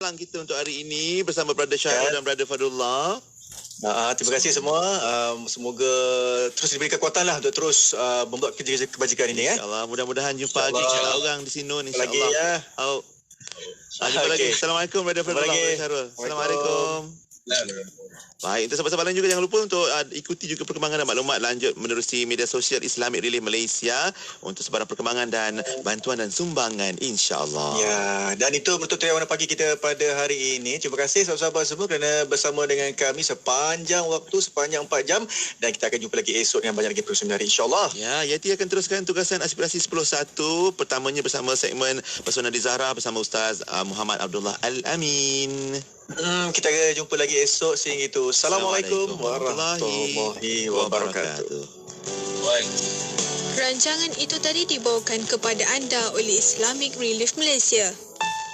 kita untuk hari ini bersama Brother Syahrul dan Brother Fadullah. Terima kasih semua. Semoga terus diberi kekuatan lah untuk terus membuat kerja kebajikan ini. InsyaAllah. Mudah-mudahan jumpa lagi orang di sini. InsyaAllah. Lagi ya. Jumpa lagi. Assalamualaikum Brother Fadullah. Assalamualaikum. Baik, untuk sahabat-sahabat lain juga jangan lupa untuk ikuti juga perkembangan dan maklumat lanjut menerusi media sosial Islamic Relief Malaysia untuk sebarang perkembangan dan bantuan dan sumbangan, insya-Allah. Ya, dan itu menutup Warna Pagi kita pada hari ini. Terima kasih sahabat-sahabat semua kerana bersama dengan kami sepanjang waktu, sepanjang 4 jam, dan kita akan jumpa lagi esok dengan banyak lagi perkembangan hari, insya-Allah. Ya, Yati akan teruskan tugasan aspirasi 10.1 pertamanya bersama segmen Pesona di Zahra bersama Ustaz Muhammad Abdullah Al-Amin. Kita jumpa lagi esok. Sehingga itu, Assalamualaikum warahmatullahi wabarakatuh. Rancangan itu tadi dibawakan kepada anda oleh Islamic Relief Malaysia.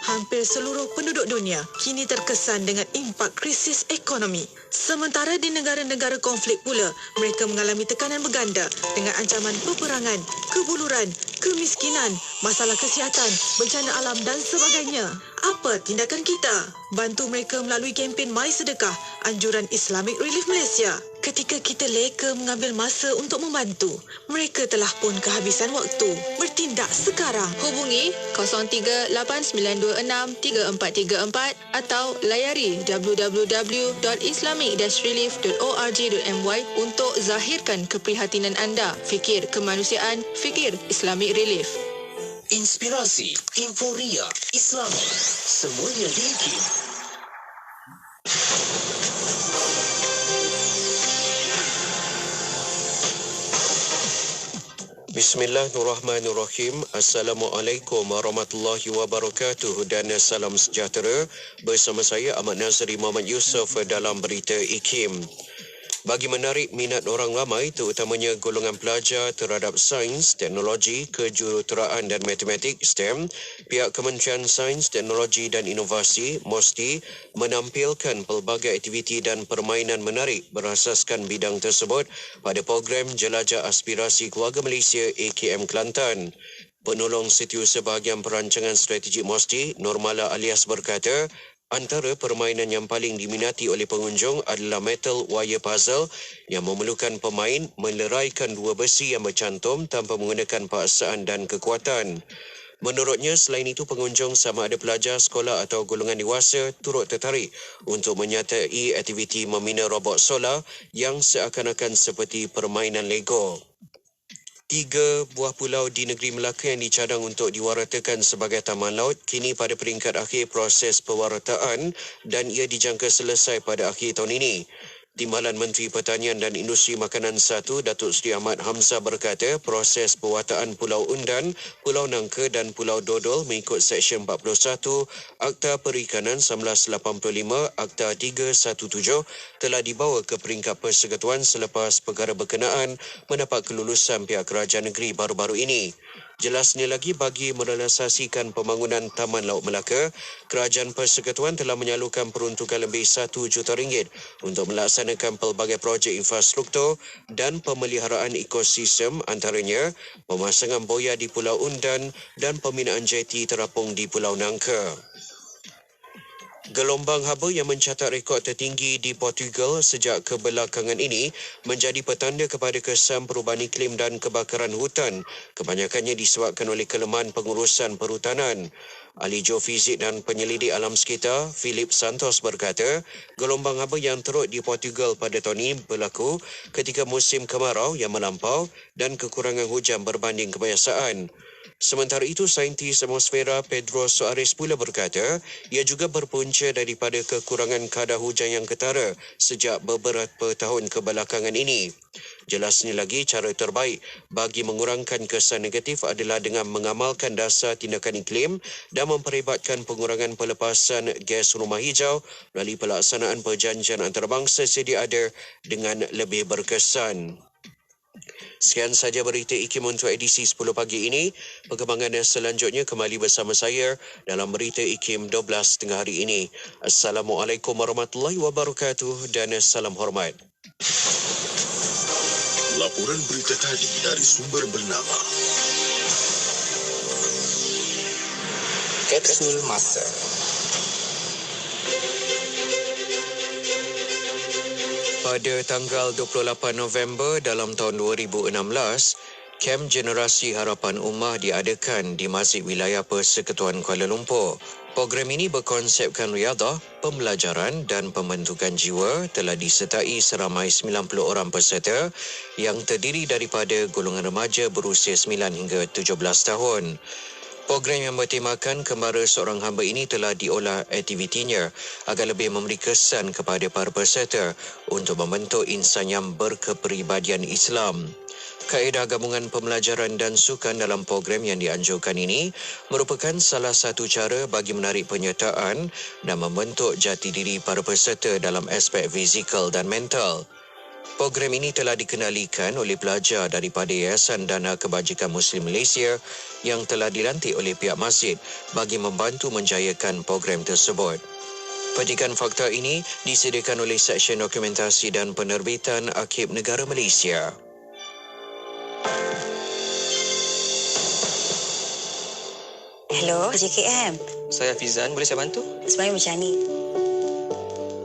Hampir seluruh penduduk dunia kini terkesan dengan impak krisis ekonomi. Sementara di negara-negara konflik pula, mereka mengalami tekanan berganda dengan ancaman peperangan, kebuluran, kemiskinan, masalah kesihatan, bencana alam dan sebagainya. Apa tindakan kita? Bantu mereka melalui kempen My Sedekah, anjuran Islamic Relief Malaysia. Ketika kita leka mengambil masa untuk membantu, mereka telah pun kehabisan waktu. Bertindak sekarang. Hubungi 0389263434 atau layari www.islamic-relief.org.my untuk zahirkan keprihatinan anda. Fikir kemanusiaan, fikir Islamic Relief. Inspirasi, inforia, Islam, semuanya di IKIM. Bismillahirrahmanirrahim. Assalamualaikum warahmatullahi wabarakatuh dan salam sejahtera. Bersama saya Ahmad Nazri Muhammad Yusof dalam berita IKIM. Bagi menarik minat orang ramai, terutamanya golongan pelajar terhadap sains, teknologi, kejuruteraan dan matematik STEM, pihak Kementerian Sains, Teknologi dan Inovasi MOSTI menampilkan pelbagai aktiviti dan permainan menarik berasaskan bidang tersebut pada program Jelajah Aspirasi Keluarga Malaysia AKM Kelantan. Penolong Setiausaha Bahagian Perancangan Strategik MOSTI, Normala Alias berkata, antara permainan yang paling diminati oleh pengunjung adalah metal wire puzzle yang memerlukan pemain meleraikan dua besi yang bercantum tanpa menggunakan paksaan dan kekuatan. Menurutnya, selain itu pengunjung sama ada pelajar sekolah atau golongan dewasa turut tertarik untuk menyertai aktiviti membina robot solar yang seakan-akan seperti permainan Lego. 3 buah pulau di negeri Melaka yang dicadang untuk diwaratakan sebagai taman laut kini pada peringkat akhir proses pewarataan dan ia dijangka selesai pada akhir tahun ini. Timbalan Menteri Pertanian dan Industri Makanan 1, Datuk Seri Ahmad Hamzah berkata proses pewataan Pulau Undan, Pulau Nangka dan Pulau Dodol mengikut Seksyen 41 Akta Perikanan 1985 Akta 317 telah dibawa ke peringkat persekutuan selepas perkara berkenaan mendapat kelulusan pihak kerajaan negeri baru-baru ini. Jelasnya lagi, bagi merealisasikan pembangunan Taman Laut Melaka, Kerajaan Persekutuan telah menyalurkan peruntukan lebih RM1 juta untuk melaksanakan pelbagai projek infrastruktur dan pemeliharaan ekosistem, antaranya pemasangan boya di Pulau Undan dan pembinaan jeti terapung di Pulau Nangka. Gelombang haba yang mencatat rekod tertinggi di Portugal sejak kebelakangan ini menjadi petanda kepada kesan perubahan iklim dan kebakaran hutan, kebanyakannya disebabkan oleh kelemahan pengurusan perhutanan. Ahli geofizik dan penyelidik alam sekitar, Philip Santos berkata, gelombang haba yang teruk di Portugal pada tahun ini berlaku ketika musim kemarau yang melampau dan kekurangan hujan berbanding kebiasaan. Sementara itu, saintis atmosfera Pedro Soares pula berkata, ia juga berpunca daripada kekurangan kadar hujan yang ketara sejak beberapa tahun kebelakangan ini. Jelasnya lagi, cara terbaik bagi mengurangkan kesan negatif adalah dengan mengamalkan dasar tindakan iklim dan memperhebatkan pengurangan pelepasan gas rumah hijau melalui pelaksanaan perjanjian antarabangsa sedia ada dengan lebih berkesan. Sekian saja berita IKIM untuk edisi 10 pagi ini. Perkembangan selanjutnya kembali bersama saya dalam berita IKIM 12 tengah hari ini. Assalamualaikum warahmatullahi wabarakatuh dan salam hormat. Laporan berita tadi dari sumber bernama Kapsul Masa. Pada tanggal 28 November dalam tahun 2016, Kem Generasi Harapan Ummah diadakan di Masjid Wilayah Persekutuan Kuala Lumpur. Program ini berkonsepkan riadah, pembelajaran dan pembentukan jiwa telah disertai seramai 90 orang peserta yang terdiri daripada golongan remaja berusia 9 hingga 17 tahun. Program yang bertemakan Kembara Seorang Hamba ini telah diolah aktivitinya agar lebih memberi kesan kepada para peserta untuk membentuk insan yang berkepribadian Islam. Kaedah gabungan pembelajaran dan sukan dalam program yang dianjurkan ini merupakan salah satu cara bagi menarik penyertaan dan membentuk jati diri para peserta dalam aspek fizikal dan mental. Program ini telah dikenalikan oleh pelajar daripada Yayasan Dana Kebajikan Muslim Malaysia yang telah dilantik oleh pihak masjid bagi membantu menjayakan program tersebut. Petikan fakta ini disediakan oleh Seksyen Dokumentasi dan Penerbitan Arkib Negara Malaysia. Hello, JKM. Saya Fizan, boleh saya bantu? Sebenarnya macam ni.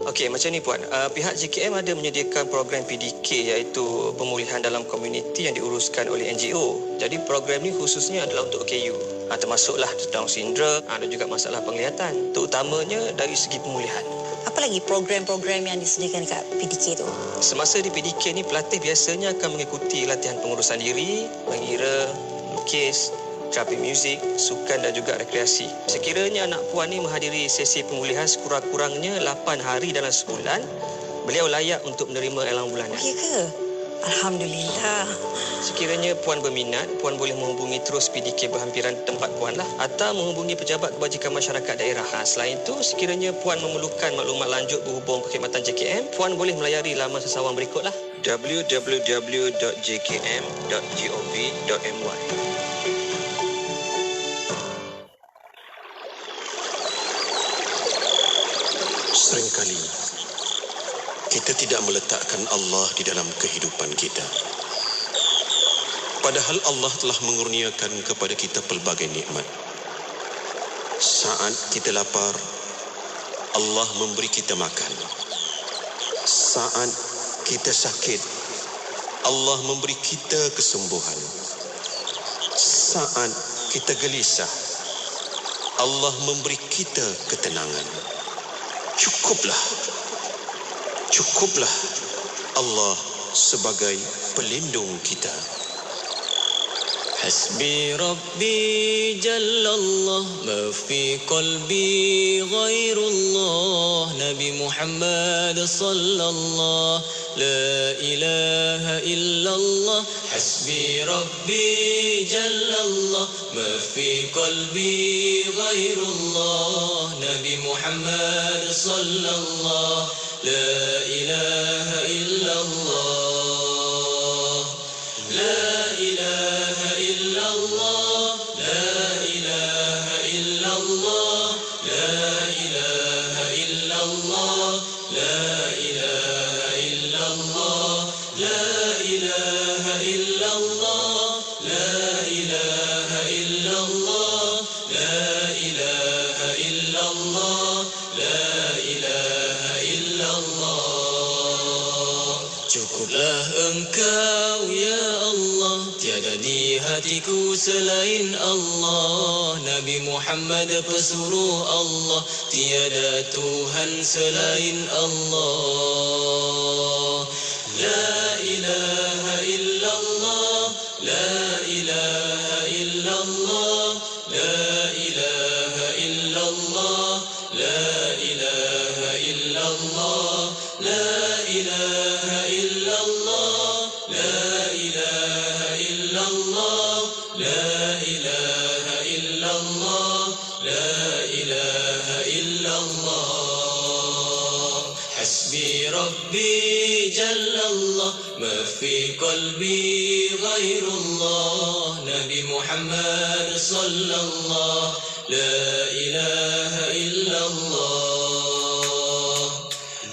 Okey, macam ni Puan. Pihak JKM ada menyediakan program PDK iaitu pemulihan dalam komuniti yang diuruskan oleh NGO. Jadi program ni khususnya adalah untuk OKU. Termasuklah Down syndrome dan juga masalah penglihatan. Terutamanya dari segi pemulihan. Apa lagi program-program yang disediakan dekat PDK tu? Semasa di PDK ni, pelatih biasanya akan mengikuti latihan pengurusan diri, mengira, lukis, terapi muzik, sukan dan juga rekreasi. Sekiranya anak puan ni menghadiri sesi pemulihan sekurang-kurangnya 8 hari dalam sebulan, beliau layak untuk menerima elang bulanan. Oh, ya ke? Alhamdulillah. Sekiranya puan berminat, puan boleh menghubungi terus PDK berhampiran tempat puan lah, atau menghubungi Pejabat Kebajikan Masyarakat Daerah. Selain itu, sekiranya puan memerlukan maklumat lanjut berhubung perkhidmatan JKM, puan boleh melayari laman sesawang berikutlah: www.jkm.gov.my. Seringkali kita tidak meletakkan Allah di dalam kehidupan kita. Padahal Allah telah mengurniakan kepada kita pelbagai nikmat. Saat kita lapar, Allah memberi kita makan. Saat kita sakit, Allah memberi kita kesembuhan. Saat kita gelisah, Allah memberi kita ketenangan. Cukuplah Allah sebagai pelindung kita. Hasbi Rabbi Jallallah, ma fi qalbi ghairullah, Nabi Muhammad sallallahu, la ilaha illallah. Hasbi Rabbi Jallallah, ma fi qalbi ghairullah, Nabi Muhammad sallallahu, la ilaha illallah. La ilaha illallah, la ilaha illallah, la ilaha illallah, la ilaha illallah, la ilaha illallah, la ilaha illallah, la ilaha illallah, la ilaha illallah. Cukuplah Engkau ya Allah, tiada di hatiku selain Allah. Nabi Muhammad pesuruh Allah, tiada Tuhan selain Allah. La ilaha illallah, la ilaha illallah, la ilaha illallah, la ilaha illallah, la ilaha illallah, la ilaha illallah, la ilaha illallah, la ilaha illallah. Hasbi Rabbi Jallallah, ma fi qalbi ghairullah, Nabi Muhammad sallallahu, la ilaha illallah.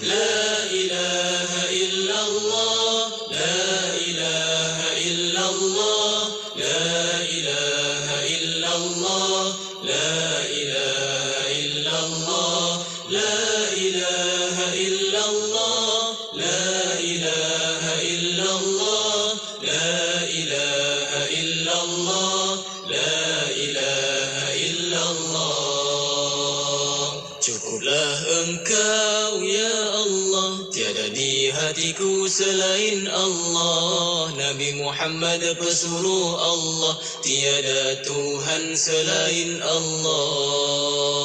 La ilaha illallah, la ilaha illallah, la ilaha illallah, la ilaha illallah, la ilaha illallah, la Cukuplah Engkau ya Allah, tiada di hatiku selain Allah. Nabi Muhammad pesuruh Allah, tiada Tuhan selain Allah.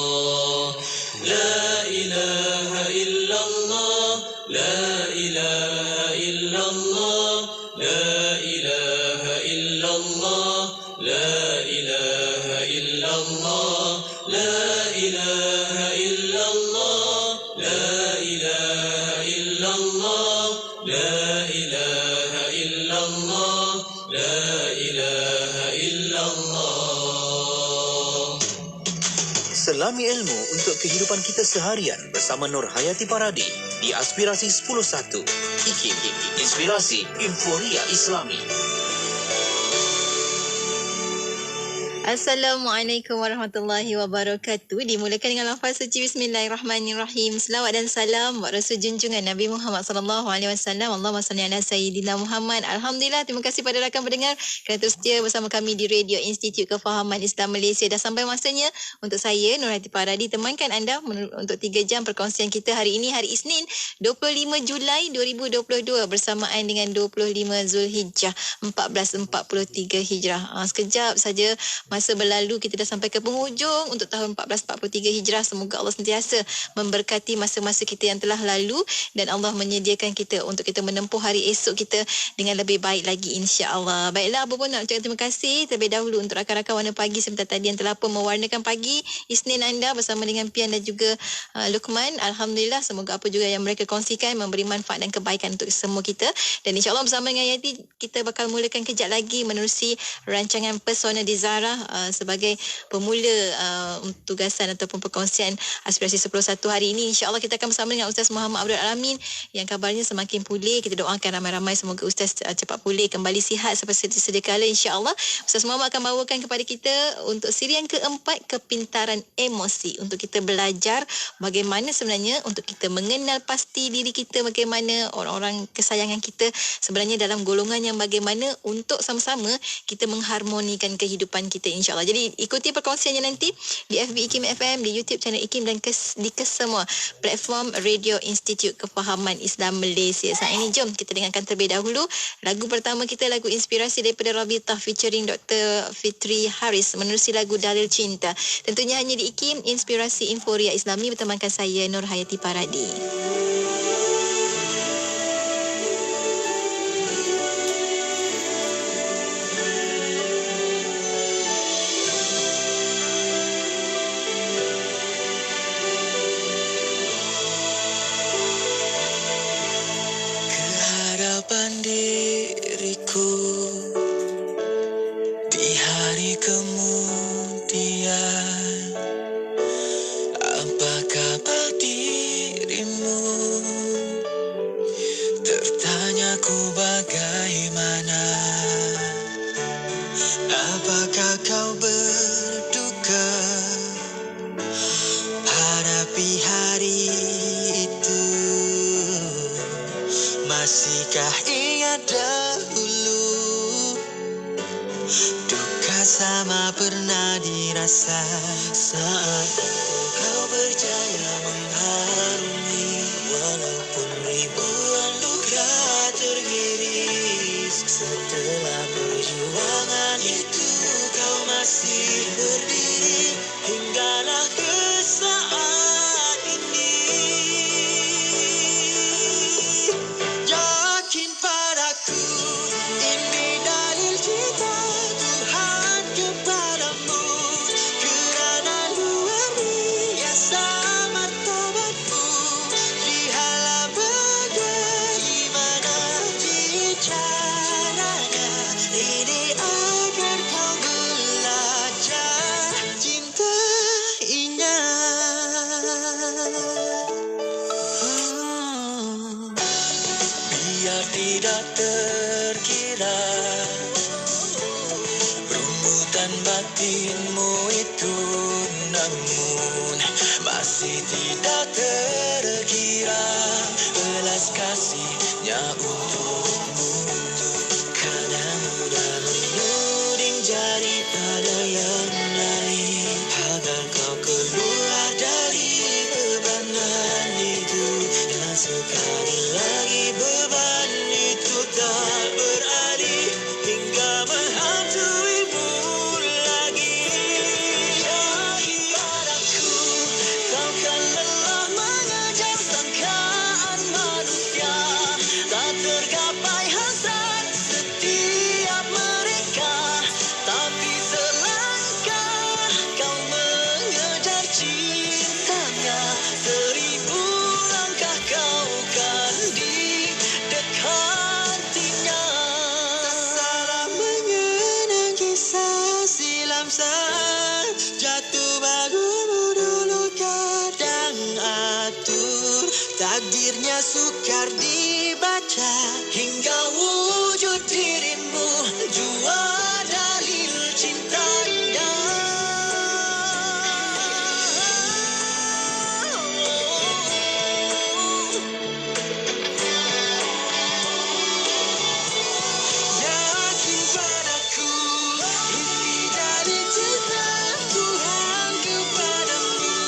La ilaha illallah, la ilaha illallah, la ilaha illallah, la ilaha illallah, la ilaha illallah, la ilaha illallah, la ilaha illallah, la ilaha illallah. Selami ilmu untuk kehidupan kita seharian bersama Nur Hayati Paradi di Aspirasi 10.1. IKIM, Inspirasi Inforia Islami. Assalamualaikum warahmatullahi wabarakatuh. Dimulakan dengan lafaz suci Bismillahirrahmanirrahim. Selawat dan salam buat Rasul junjungan Nabi Muhammad sallallahu alaihi wasallam. Allahumma salli ala sayyidina Muhammad. Alhamdulillah, terima kasih pada rakan pendengar kerana terus setia bersama kami di Radio Institut Kefahaman Islam Malaysia. Dah sampai masanya untuk saya Nur Hayati Paradi temankan anda untuk 3 jam perkongsian kita hari ini, hari Isnin 25 Julai 2022 bersamaan dengan 25 Zulhijjah 1443 Hijrah. Sekejap saja masa berlalu, kita dah sampai ke penghujung untuk tahun 1443 Hijrah. Semoga Allah sentiasa memberkati masa-masa kita yang telah lalu dan Allah menyediakan kita untuk kita menempuh hari esok kita dengan lebih baik lagi, insya-Allah. Baiklah, apa pun nak ucapkan terima kasih terlebih dahulu untuk rakan-rakan Warna Pagi sebentar tadi yang telah pun mewarnakan pagi Isnin anda bersama dengan Pian dan juga Luqman. Alhamdulillah, semoga apa juga yang mereka kongsikan memberi manfaat dan kebaikan untuk semua kita. Dan insya-Allah bersama dengan Yati kita bakal mulakan kejap lagi menerusi rancangan Pesona di Zara sebagai pemula tugasan ataupun perkongsian Aspirasi 10.1 hari ini. InsyaAllah kita akan bersama dengan Ustaz Muhammad Abdul Alamin yang kabarnya semakin pulih. Kita doakan ramai-ramai semoga Ustaz cepat pulih, kembali sihat seperti sedia kala, insyaAllah. Ustaz Muhammad akan bawakan kepada kita untuk siri yang keempat, kepintaran emosi, untuk kita belajar bagaimana sebenarnya untuk kita mengenal pasti diri kita, bagaimana orang-orang kesayangan kita sebenarnya dalam golongan yang bagaimana untuk sama-sama kita mengharmonikan kehidupan kita, insyaAllah. Jadi ikuti perkongsiannya nanti di FB IKIM FM, di YouTube channel IKIM dan di kesemua platform Radio Institut Kefahaman Islam Malaysia. Saat ini jom kita dengarkan terlebih dahulu lagu pertama kita, lagu inspirasi daripada Rabitah featuring Dr. Fitri Haris menerusi lagu Dalil Cinta. Tentunya hanya di IKIM, Inspirasi Inforia Islami, bertemankan saya Nur Hayati Paradi. Diriku di hari kemudian, apa kabar dirimu? Tertanyaku bagaimana? Apakah kau berduka hadapi hari itu? Masihkah ingat dahulu duka sama pernah dirasa saat kau berjaya mengharungi, walaupun ribuan luka terhiris. Setelah perjuangan itu kau masih berdiri hinggalah ke saat ini. Yakin padaku, ini dalil cinta Tuhan kepadamu, kerana luar biasa martabatmu. Lihatlah bagaimana caranya ini agar kau belajar cinta ingat. Biar tidak terkira rumbutan batinmu itu, namun masih tidak terkira belas kasihnya untukmu. Karena mudah menuding jari pada yang lain agar kau keluar dari Takdirnya sukar dibaca hingga wujud dirimu, jua dalil cintanya. Yakin padaku isi dari cinta Tuhan kepadamu,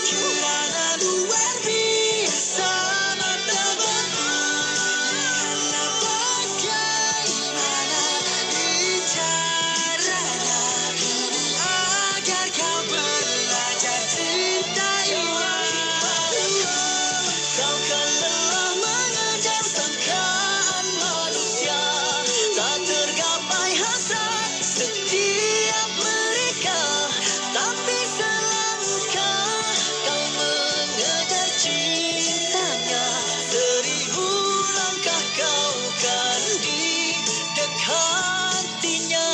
kerana luar biasa mata berlihatlah bagaimana caranya agar kau belajar cintainya. Kau kan lelah mengejar sangkaan manusia, tak tergapai hasrat setiap mereka, tapi selangkah kau mengejar cintanya, 1000 langkah kau kan didekatinya.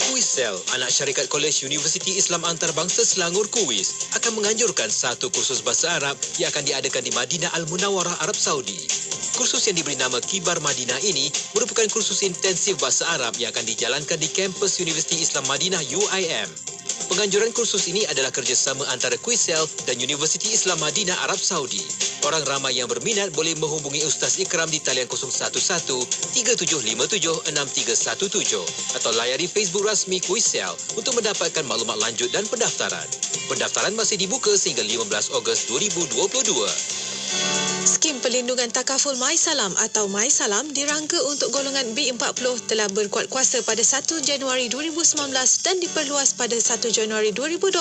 KUISEL, anak syarikat Kolej Universiti Islam Antarabangsa Selangor KUIS, akan menganjurkan satu kursus bahasa Arab yang akan diadakan di Madinah Al-Munawwarah, Arab Saudi. Kursus yang diberi nama Kibar Madinah ini merupakan kursus intensif bahasa Arab yang akan dijalankan di kampus Universiti Islam Madinah UIM. Penganjuran kursus ini adalah kerjasama antara KUISEL dan Universiti Islam Madinah Arab Saudi. Orang ramai yang berminat boleh menghubungi Ustaz Ikram di talian 011-3757-6317 atau layari Facebook rasmi KUISEL untuk mendapatkan maklumat lanjut dan pendaftaran. Pendaftaran masih dibuka sehingga 15 Ogos 2022. Skim Perlindungan Takaful MySalam atau MySalam dirangka untuk golongan B40 telah berkuat kuasa pada 1 Januari 2019 dan diperluas pada 1 Januari 2020.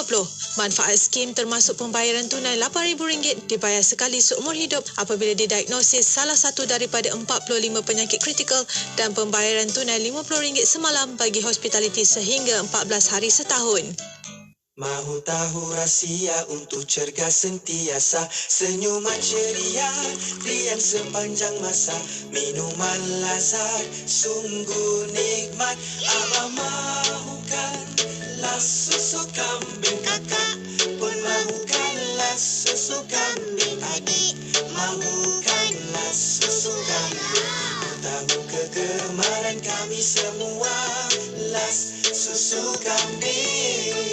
Manfaat skim termasuk pembayaran tunai RM8,000 dibayar sekali seumur hidup apabila didiagnosis salah satu daripada 45 penyakit kritikal dan pembayaran tunai RM50 semalam bagi hospitaliti sehingga 14 hari setahun. Mahu tahu rahsia untuk cergas sentiasa, senyuman ceria, riang sepanjang masa, minuman lazat, sungguh nikmat. Abah mahukanlah susu kambing, kakak pun mahukanlah susu kambing, adik mahukanlah susu kambing. Tahu kegemaran kami semua, las susu kambing.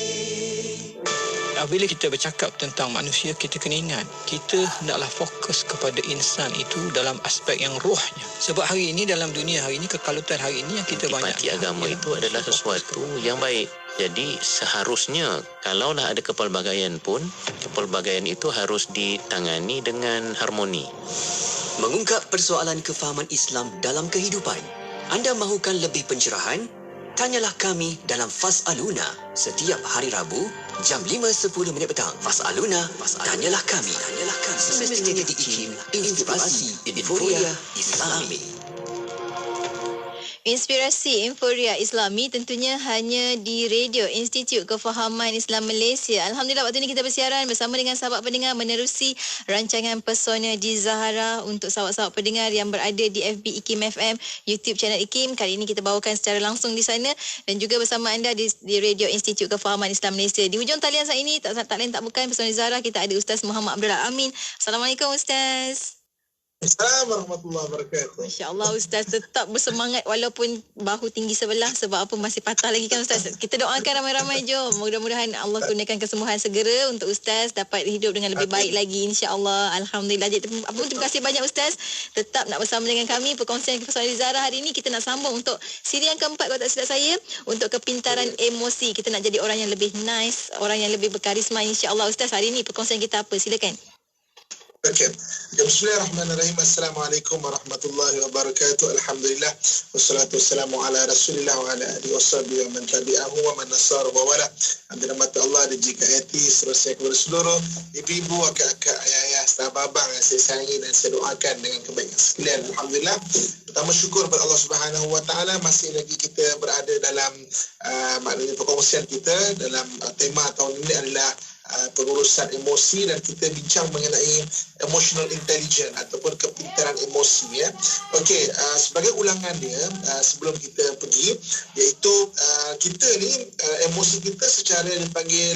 Bila kita bercakap tentang manusia, kita kena ingat, kita hendaklah fokus kepada insan itu dalam aspek yang rohnya. Sebab hari ini, dalam dunia hari ini, kekalutan hari ini yang kita banyak. Antipati agama itu adalah sesuatu yang baik. Jadi seharusnya kalaulah ada kepelbagaian pun, kepelbagaian itu harus ditangani dengan harmoni. Mengungkap persoalan kefahaman Islam dalam kehidupan. Anda mahukan lebih pencerahan? Tanyalah kami dalam Fas'aluna setiap hari Rabu jam 5.10 petang. Fas'aluna, tanyalah kami. Semestinya di IKIM, Inspirasi Inforia Islami. Inspirasi Inforia Islami tentunya hanya di Radio Institut Kefahaman Islam Malaysia. Alhamdulillah, waktu ini kita bersiaran bersama dengan sahabat pendengar menerusi rancangan Pesona di Zahara untuk sahabat-sahabat pendengar yang berada di FB IKIM FM, YouTube channel IKIM. Kali ini kita bawakan secara langsung di sana dan juga bersama anda di Radio Institut Kefahaman Islam Malaysia. Di hujung talian saat ini tak lain tak bukan Pesona di Zahara, kita ada Ustaz Muhammad Abdul Amin. Assalamualaikum Ustaz. Assalamualaikum warahmatullahi wabarakatuh. Masya-Allah, Ustaz tetap bersemangat walaupun bahu tinggi sebelah. Sebab apa, masih patah lagi kan Ustaz. Kita doakan ramai-ramai jom. Mudah-mudahan Allah kurniakan kesembuhan segera untuk Ustaz dapat hidup dengan lebih baik lagi, insya-Allah. Alhamdulillah. Terima kasih banyak Ustaz. Tetap nak bersama dengan kami perkongsian Pesona di Zahara hari ini. Kita nak sambung untuk siri yang keempat kalau tak silap saya, untuk kepintaran emosi. Kita nak jadi orang yang lebih nice, orang yang lebih berkarisma, insya-Allah. Ustaz, hari ini perkongsian kita apa? Silakan. Okey. Bismillahirrahmanirrahim. Assalamualaikum warahmatullahi wabarakatuh. Alhamdulillah wassalatu wassalamu ala Rasulillah wa ala alihi washabihi wa man tabi'ahu wa man nasara wa wala. Ambil rahmat Allah dan jika eti seterusnya kepada seluruh ibu-ibu, akak-akak, ayah-ayah abang yang saya sayangi dan saya doakan dengan kebaikan sekalian. Alhamdulillah. Pertama syukur kepada Allah Subhanahu Wa Taala masih lagi kita berada dalam maknanya perkongsian kita dalam tema tahun ini adalah pengurusan emosi, dan kita bincang mengenai emotional intelligence ataupun kepintaran emosi ya. Okey, sebagai ulangan dia sebelum kita pergi, iaitu kita ni emosi kita secara dipanggil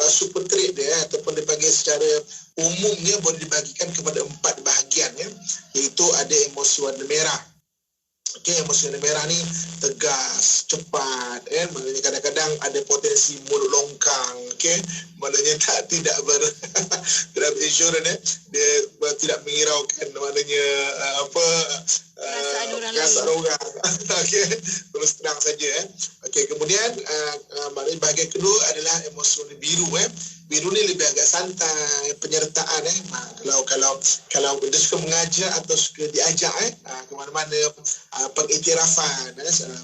super trait dia ataupun dipanggil secara umumnya boleh dibahagikan kepada 4 bahagian ya, iaitu ada emosi warna merah. Okey, emosi warna merah ni tegas, cepat kan, maknanya kadang-kadang ada potensi mulut longkang, okey, maknanya tidak berinsurans dia tidak menghiraukan maknanya perasaan orang. Okey, terus terang saja Okey, kemudian maknanya bahagian kedua adalah emosi warna biru Biru ni lebih agak santai, penyertaan kalau dia suka mengajar atau suka diajak ke mana-mana, pengiktirafan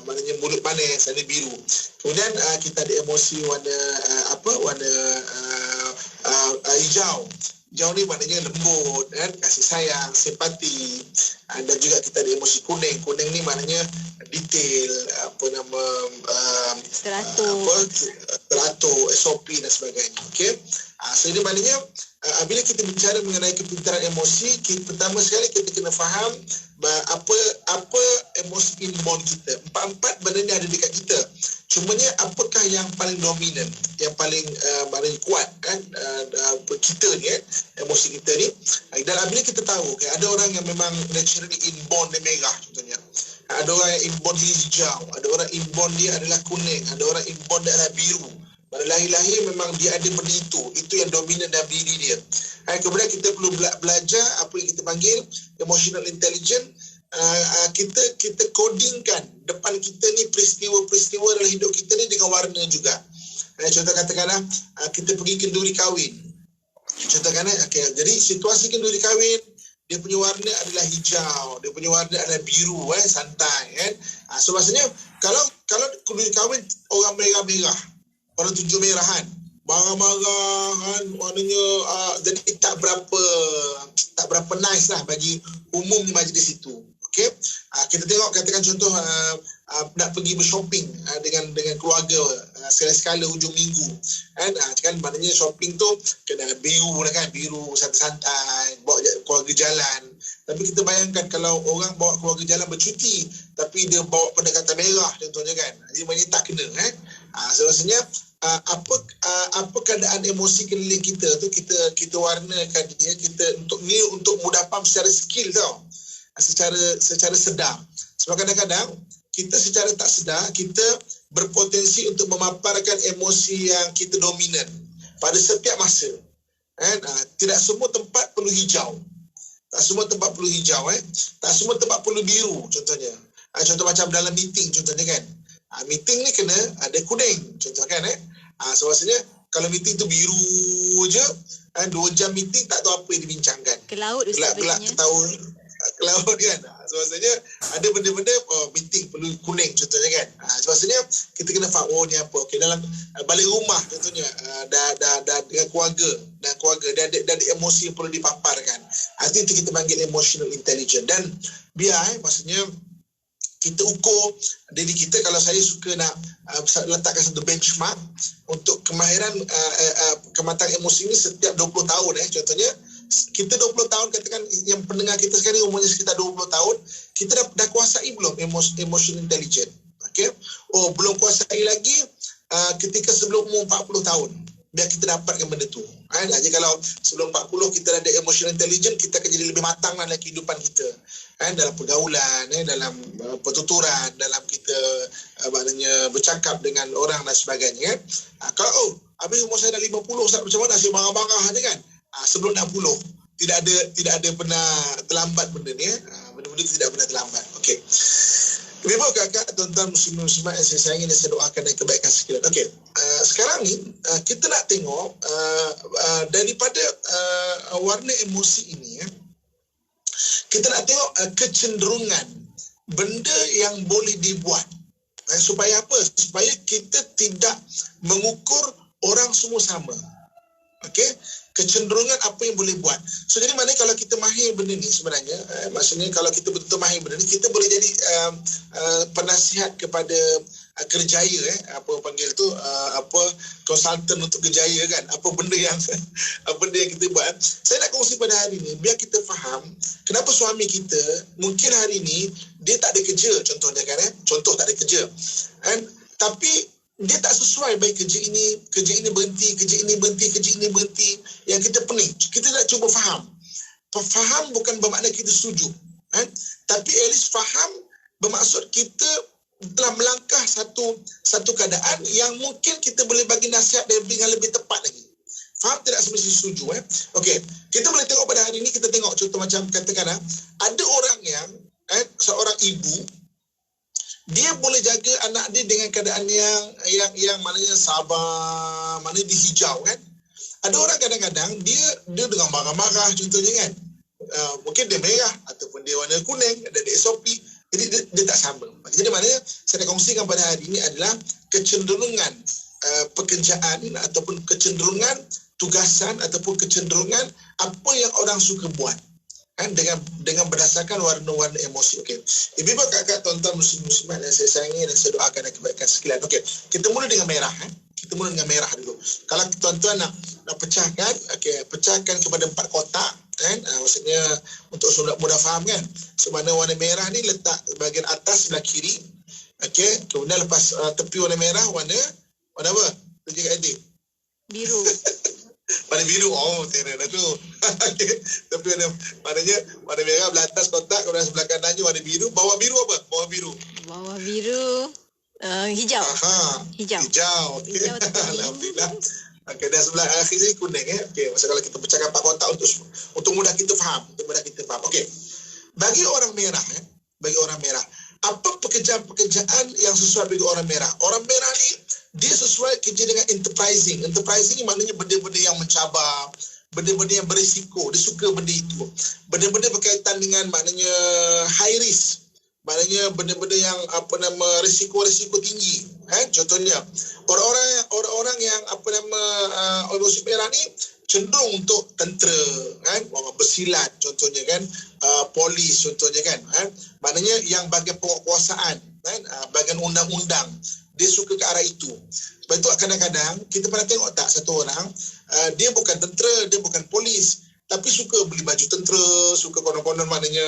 maknanya mulut manis, ini biru. Kemudian kita ada emosi warna hijau. Hijau ni maknanya lembut kan, kasih sayang, simpati. Dan juga kita ada emosi kuning. Kuning ni maknanya detail, teratur, SOP dan sebagainya. Okey. So ini maknanya bila kita bicara mengenai kepintaran emosi, pertama sekali kita kena faham apa emosi inborn kita. Empat benda ni ada dekat kita. Cumanya apakah yang paling dominan, yang paling maknanya kuat kan kita ni emosi kita ni. Dan bila kita tahu ada orang yang memang naturally inborn dia merah contohnya. Ada orang yang inborn dia hijau, ada orang inborn dia adalah kuning, ada orang inborn dia adalah biru. Pada lahir-lahir memang dia ada benda itu yang dominan dalam diri dia. Kemudian kita perlu belajar apa yang kita panggil emotional intelligence. Kita codingkan depan kita ni peristiwa dalam hidup kita ni dengan warna juga. Contoh katakanlah kita pergi kenduri kahwin. Contoh jadi situasi kenduri kahwin, dia punya warna adalah hijau, dia punya warna adalah biru santai kan. So maksudnya kalau kenduri kahwin orang merah-merah, orang tunjuk merahan, marah-marah kan, maknanya jadi tak berapa nice lah bagi umum majlis itu. Okey, kita tengok katakan contoh nak pergi bershopping dengan keluarga sekali-sekala hujung minggu kan, maknanya shopping tu kena biru lah kan, biru santai-santai, bawa keluarga jalan. Tapi kita bayangkan kalau orang bawa keluarga jalan bercuti tapi dia bawa pendekatan merah contohnya kan, jadi maknanya tak kena sebenarnya apa keadaan emosi keliling kita tu kita warnakan dia, kita untuk mudah faham secara skill tau, secara sedar. Sebab kadang-kadang kita secara tak sedar kita berpotensi untuk memaparkan emosi yang kita dominan pada setiap masa. Tidak semua tempat perlu hijau. Tak semua tempat perlu hijau tak semua tempat perlu biru contohnya. Contoh macam dalam meeting contohnya kan. Meeting ni kena ada kuning contoh kan so maksudnya kalau meeting tu biru je 2 jam meeting tak tahu apa yang dibincangkan. Kelaut gelap ketawa kelaut kan. So maksudnya ada benda-benda meeting perlu kuning contohnya kan. So maksudnya kita kena faham ni apa. Okey, dalam balik rumah contohnya dah dengan keluarga dan ada emosi yang perlu dipaparkan. Itu kita panggil emotional intelligence. Dan biar maksudnya kita ukur diri kita. Kalau saya suka nak letakkan satu benchmark untuk kemahiran kematangan emosi ini setiap 20 tahun contohnya kita 20 tahun, katakan yang pendengar kita sekarang umurnya sekitar 20 tahun, kita dah kuasai belum emotional intelligence? Okey. Belum kuasai lagi ketika sebelum umur 40 tahun. Biar kita dapatkan benda tu. Jadi kalau sebelum 40 kita ada emotional intelligence, kita akan jadi lebih matang dalam kehidupan kita. Dalam pergaulan, dalam pertuturan, dalam kita maknanya bercakap dengan orang dan sebagainya. Kalau habis umur saya dah 50, Ustaz, macam mana saya marah-marah je kan? Sebelum 60 tidak ada pernah terlambat benda ni benda-benda tidak pernah terlambat. Okey, lebih baik kakak tuan-tuan muslimat yang saya sayangi dan saya doakan dan kebaikan sekalian. Okey, sekarang ni kita nak tengok daripada warna emosi ini kita nak tengok kecenderungan benda yang boleh dibuat supaya apa? Supaya kita tidak mengukur orang semua sama. Okey, kecenderungan apa yang boleh buat. So jadi maknanya kalau kita mahir benda ni sebenarnya, maksudnya kalau kita betul-betul mahir benda ni, kita boleh jadi penasihat kepada kerjaya, apa panggil tu, konsultan untuk kerjaya kan, apa benda yang kita buat. Saya nak kongsi pada hari ni biar kita faham kenapa suami kita mungkin hari ni dia tak ada kerja, contohnya kan, contoh tak ada kerja kan, tapi dia tak sesuai baik kerja ini berhenti, kerja ini berhenti, yang kita pening. Kita nak cuba faham. Faham bukan bermakna kita setuju kan, tapi at least faham bermaksud kita telah melangkah satu keadaan yang mungkin kita boleh bagi nasihat dengan lebih tepat lagi. Faham tidak semestinya setuju Okey, kita boleh tengok pada hari ini, kita tengok contoh macam katakan ada orang yang seorang ibu, dia boleh jaga anak dia dengan keadaan yang maknanya sabar, maknanya dihijau kan. Ada orang kadang-kadang dia dengan marah-marah contohnya kan, mungkin dia merah ataupun dia warna kuning, ada SOP. Jadi dia tak sama. Jadi maknanya saya nak kongsikan pada hari ini adalah kecenderungan pekerjaan ataupun kecenderungan tugasan ataupun kecenderungan apa yang orang suka buat kan, dengan berdasarkan warna-warna emosi. Okey. Ibu kakak tuan-tuan muslim-muslimat yang saya sayangi dan saya doakan dan kebaikan sekalian. Okey. Kita mula dengan merah Kita mula dengan merah dulu. Kalau tuan-tuan nak pecahkan, pecahkan kepada 4 kotak kan, maksudnya untuk mudah faham kan. Sebenarnya warna merah ni letak bahagian atas sebelah kiri. Okey, kemudian lepas tepi warna merah, warna apa? Tunjuk kat adik. Biru. Warna biru. Oh, terang dah tu. Okey, tepi warna merah belah atas kotak, kemudian sebelah kanannya warna biru. Bawah biru apa? Bawah biru. Hijau. Hijau. Okey. Alhamdulillah. Okey, dan sebelah akhir ni kuning Okey, masa kalau kita pecahkan 4 kotak untuk mudah kita faham, Okey. Bagi orang merah, apa pekerjaan-pekerjaan yang sesuai bagi orang merah? Orang merah ni dia sesuai kerja dengan enterprising. Enterprising maknanya benda-benda yang mencabar, benda-benda yang berisiko. Dia suka benda itu. Benda-benda berkaitan dengan maknanya high risk. Maknanya benda-benda yang risiko-risiko tinggi. Contohnya orang-orang yang emosi merah ni cenderung untuk tentera kan, bersilat contohnya kan, polis contohnya kan, maknanya yang bahagian penguasaan kan, bahagian undang-undang, dia suka ke arah itu. Sebab itu kadang-kadang kita pernah tengok tak satu orang, dia bukan tentera, dia bukan polis, tapi suka beli baju tentera, suka konon-konon, maknanya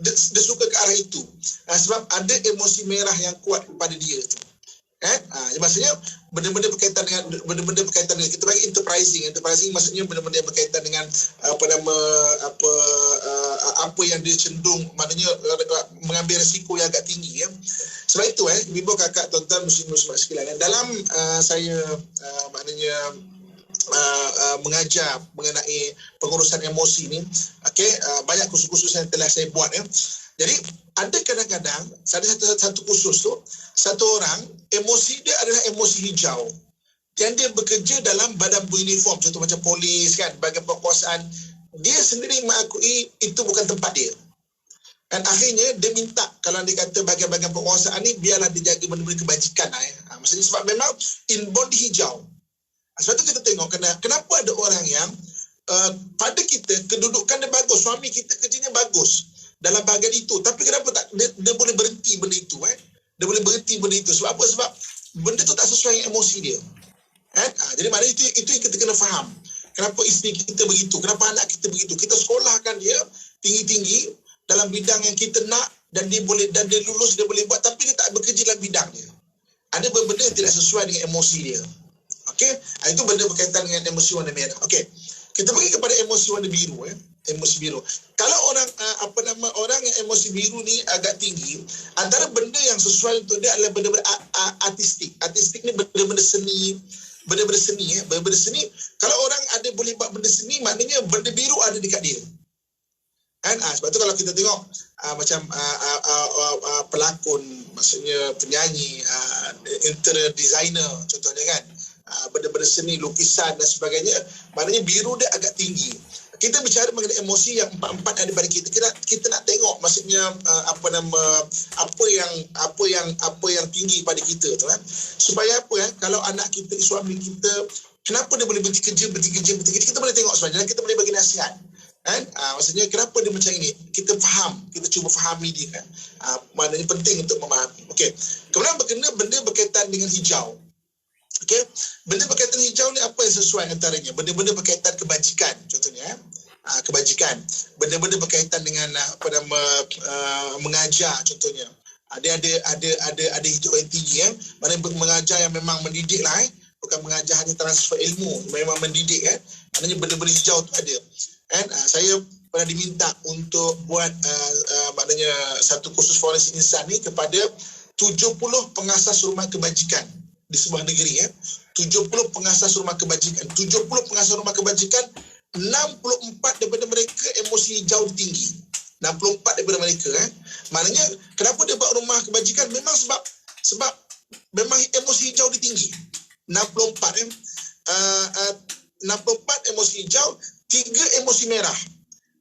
dia suka ke arah itu. Sebab ada emosi merah yang kuat pada dia tu. Maksudnya benda-benda berkaitan dengan kita bagi enterprising maksudnya benda-benda yang berkaitan dengan apa yang dia cenderung, maknanya mengambil risiko yang agak tinggi Sebab itu ibu kakak tuan-tuan muslim-muslimat sekalian, dalam saya maknanya mengajar mengenai pengurusan emosi ni, banyak kursus-kursus yang telah saya buat Jadi ada kadang-kadang satu kursus tu, satu orang emosi dia adalah emosi hijau yang dia bekerja dalam badan beruniform, contoh macam polis kan, bahagian penguasaan. Dia sendiri mengakui itu bukan tempat dia. Dan akhirnya dia minta, kalau dia kata bahagian-bahagian penguasaan ni biarlah dia jaga benda-benda kebajikan maksudnya sebab memang inborn hijau. Sebab tu kita tengok kenapa ada orang yang pada kita kedudukan dia bagus, suami kita kerjanya bagus dalam bahagian itu, tapi kenapa tak dia boleh berhenti benda itu dia boleh berhenti benda itu. Sebab apa? Sebab benda tu tak sesuai dengan emosi dia jadi maknanya itu yang kita kena faham. Kenapa isteri kita begitu, kenapa anak kita begitu, kita sekolahkan dia tinggi-tinggi dalam bidang yang kita nak, dan dia lulus, dia boleh buat, tapi dia tak bekerja dalam bidang dia. Ada benda yang tidak sesuai dengan emosi dia. Okey, itu benda berkaitan dengan emosi warna merah. Okey, kita pergi kepada emosi warna biru emosi biru. Kalau orang orang yang emosi biru ni agak tinggi, antara benda yang sesuai untuk dia adalah benda-benda artistik. Artistik ni benda-benda seni, benda-benda seni. Kalau orang ada boleh buat benda seni, maknanya benda biru ada dekat dia. Sebab tu kalau kita tengok macam pelakon, maksudnya penyanyi, interior designer contohnya kan, benda-benda seni, lukisan dan sebagainya, maknanya biru dia agak tinggi. Kita bicara mengenai emosi yang empat-empat ada pada kita. Kita nak tengok maksudnya apa yang tinggi pada kita tu Supaya apa kalau anak kita, suami kita kenapa dia boleh berhenti kerja, kita boleh tengok sebenarnya dan kita boleh bagi nasihat. Kan? Maksudnya kenapa dia macam ini? Kita faham, kita cuba fahami dia kan. Maknanya penting untuk memahami. Okey. Kemudian benda berkaitan dengan hijau. Okey. Benda berkaitan hijau ni apa yang sesuai antaranya? Benda-benda berkaitan kebajikan contohnya. Kebajikan. Benda-benda berkaitan dengan mengajar contohnya. Dia ada hijau yang tinggi Maknanya mengajar yang memang mendidik lah bukan mengajar hanya transfer ilmu, memang mendidik Maknanya benda-benda hijau tu ada. Saya pernah diminta untuk buat maknanya satu kursus forensik insan ni kepada 70 pengasas rumah kebajikan di sebuah negeri 70 pengasas rumah kebajikan. 70 pengasas rumah kebajikan, 64 daripada mereka emosi hijau tinggi. 64 daripada mereka Maknanya kenapa dia buat rumah kebajikan? Memang sebab memang emosi hijau dia tinggi. 64 64 emosi hijau, 3 emosi merah.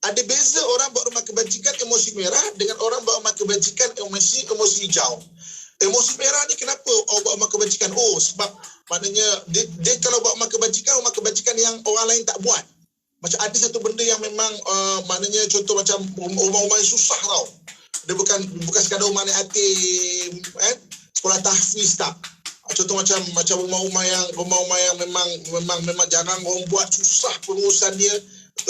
Ada beza orang buat rumah kebajikan emosi merah dengan orang buat rumah kebajikan emosi hijau. Emosi merah ni kenapa orang buat rumah kebajikan? Sebab maknanya dia kalau buat rumah kebajikan yang orang lain tak buat. Macam ada satu benda yang memang maknanya contoh macam rumah-rumah yang susah tau. Dia bukan sekadar rumah naik atim sekolah tahfiz tak. Contoh macam rumah-rumah yang memang jarang orang buat, susah pengurusan dia,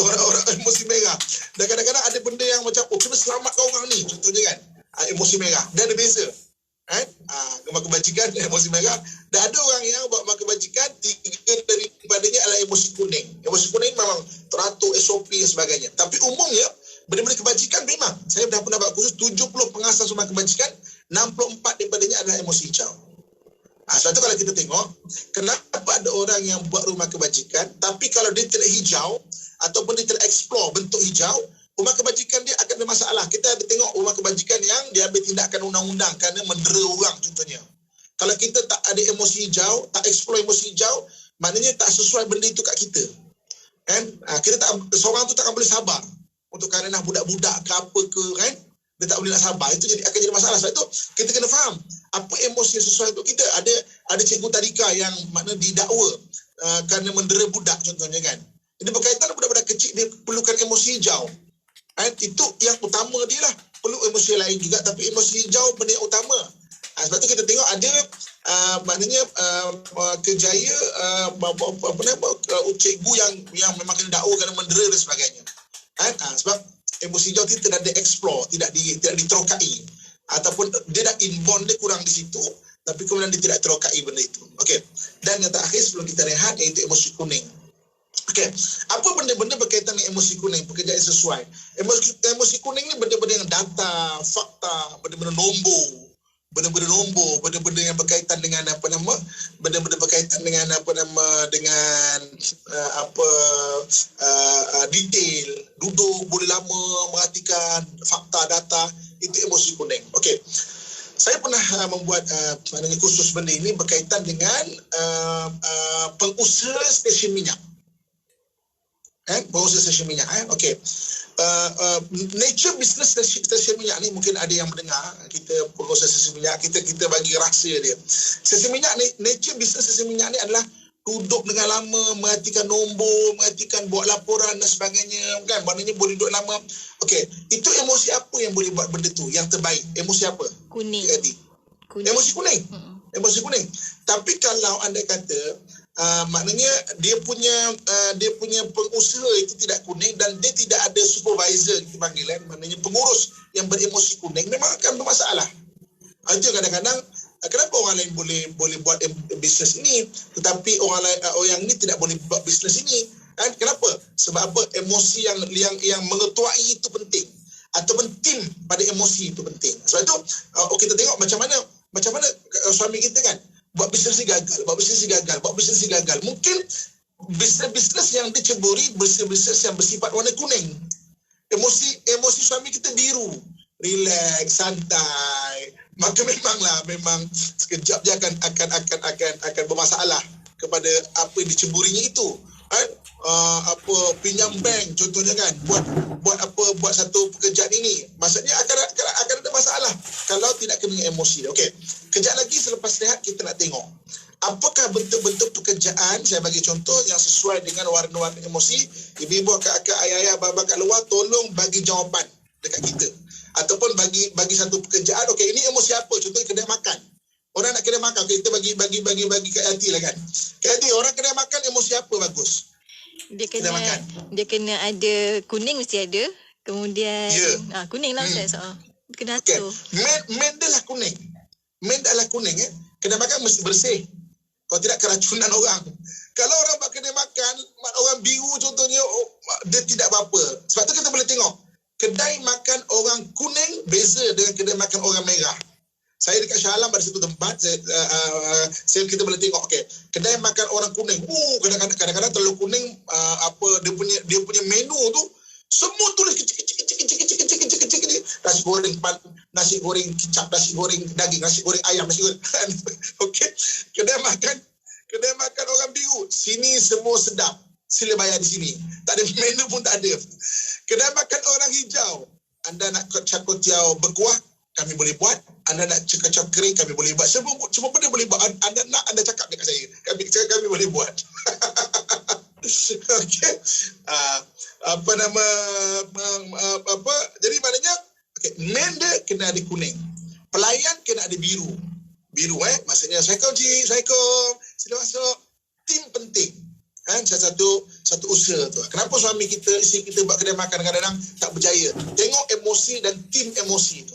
orang emosi merah. Dan kadang-kadang ada benda yang macam kena selamatkan orang ni contohnya kan. Emosi merah. Dan ada beza. Rumah kebajikan emosi merah. Dan ada orang yang buat rumah kebajikan 3 daripadanya adalah emosi kuning. Emosi kuning memang teratur SOP dan sebagainya. Tapi umumnya benda-benda kebajikan memang saya dah pernah buat khusus 70 pengasas rumah kebajikan, 64 daripadanya adalah emosi hijau. Sebab tu kalau kita tengok, kenapa ada orang yang buat rumah kebajikan, tapi kalau dia tidak hijau, ataupun dia tidak explore bentuk hijau, rumah kebajikan dia akan ada masalah. Kita ada tengok rumah kebajikan yang diambil tindakan undang-undang kerana mendera orang contohnya. Kalau kita tak ada emosi hijau, tak explore emosi hijau, maknanya tak sesuai benda itu kat kita. Kita tak, seorang tu takkan boleh sabar untuk kerana budak-budak ke apa ke dia tak boleh nak sabar. Itu akan jadi masalah. Sebab itu kita kena faham apa emosi yang sesuai untuk kita. Ada cikgu tadika yang makna didakwa kerana mendera budak contohnya kan. Jadi berkaitan budak-budak kecil dia perlukan emosi hijau. Itu yang utama dia lah. Perlu emosi lain juga, tapi emosi hijau benda yang utama. Sebab tu kita tengok ada maknanya Kerjaya cikgu yang memang kena dakwa kerana mendera dan sebagainya. Sebab emosi hijau itu tidak di-explore, tidak diterokai. Ataupun dia dah inborn dia kurang di situ, tapi kemudian dia tidak terokai benda itu. Okey. Dan yang terakhir sebelum kita rehat iaitu emosi kuning. Okey. Apa benda-benda berkaitan dengan emosi kuning, pekerjaan sesuai. Emosi kuning ni benda-benda yang data, fakta, benda-benda nombor, benda-benda yang berkaitan dengan benda-benda berkaitan dengan detail, duduk boleh lama merhatikan fakta data, itu emosi kuning. Okey. Saya pernah membuat kursus benda ini berkaitan dengan pengusaha stesen minyak. Pengusaha stesen minyak. Okey. Nature business stesen minyak ni mungkin ada yang mendengar. Kita pengusaha stesen minyak, kita bagi rahsia dia. Stesen minyak ni, nature business stesen minyak ni adalah duduk dengan lama, merhatikan nombor, merhatikan buat laporan dan sebagainya kan. Maknanya boleh duduk lama. Okey, itu emosi apa yang boleh buat benda tu yang terbaik? Emosi apa? Kuning. Emosi kuning. Emosi kuning. Tapi kalau anda kata maknanya dia punya pengusaha itu tidak kuning dan dia tidak ada supervisor kita panggil maknanya pengurus yang beremosi kuning, memang akan bermasalah. Itu kadang-kadang kenapa orang lain boleh buat bisnes ini tetapi orang ini tidak boleh buat bisnes ini kan? Kenapa? Sebab apa? Emosi yang mengetuai itu penting, ataupun tim pada emosi itu penting. Sebab itu kita tengok macam mana suami kita kan buat bisnes gagal. Mungkin bisnes yang diceburi bisnes yang bersifat warna kuning. Emosi suami kita biru, relax, santai. Maka memang sekejap dia akan bermasalah kepada apa yang diceburinya itu. Pinjam bank contohnya kan, buat satu pekerjaan ini, maksudnya akan ada masalah kalau tidak kena emosi. Okey, kejap lagi selepas rehat kita nak tengok apakah bentuk-bentuk pekerjaan, saya bagi contoh yang sesuai dengan warna-warna emosi. Ibu-ibu, akak-akak, ayah-ayah, abang-abang kat luar, tolong bagi jawapan dekat kita. Ataupun bagi satu pekerjaan, okey, ini emosi apa? Contohnya kedai makan. Orang nak kedai makan, okay, kita bagi Kak Yati lah kan. Kak Yati, orang kedai makan emosi apa bagus? Dia kena ada kuning, mesti ada. Kemudian kuning lah Ustaz. Kena atur. Main dia lah kuning. Main adalah kuning Kedai makan mesti bersih. Kalau tidak keracunan orang. Kalau orang buat kedai makan, orang biru contohnya, dia tidak apa-apa. Sebab tu kita boleh tengok. Kedai makan orang kuning beza dengan kedai makan orang merah. Saya dekat Shah Alam ada satu tempat, kita boleh tengok, okey, kedai makan orang kuning. Kadang-kadang terlalu kuning, dia punya menu tu semua tulis kecil. Nasi goreng kicap, nasi goreng daging, nasi goreng ayam, nasi goreng. Okey, kedai makan orang biru, sini semua sedap. Sila bayar di sini. Tak ada menu pun tak ada. Kedai makan orang hijau, anda nak char kway teow berkuah, kami boleh buat. Anda nak cakap kering, kami boleh buat. Semua benda boleh buat. Anda nak, anda cakap dekat saya. Kami boleh buat. Okey. Jadi maknanya, main dia kena ada kuning. Pelayan kena ada biru. Maksudnya, Assalamualaikum. Sila masuk. Tim penting. Satu usaha tu. Kenapa suami kita, isteri kita buat kedai makan kadang-kadang tak berjaya? Tengok emosi dan tim emosi tu.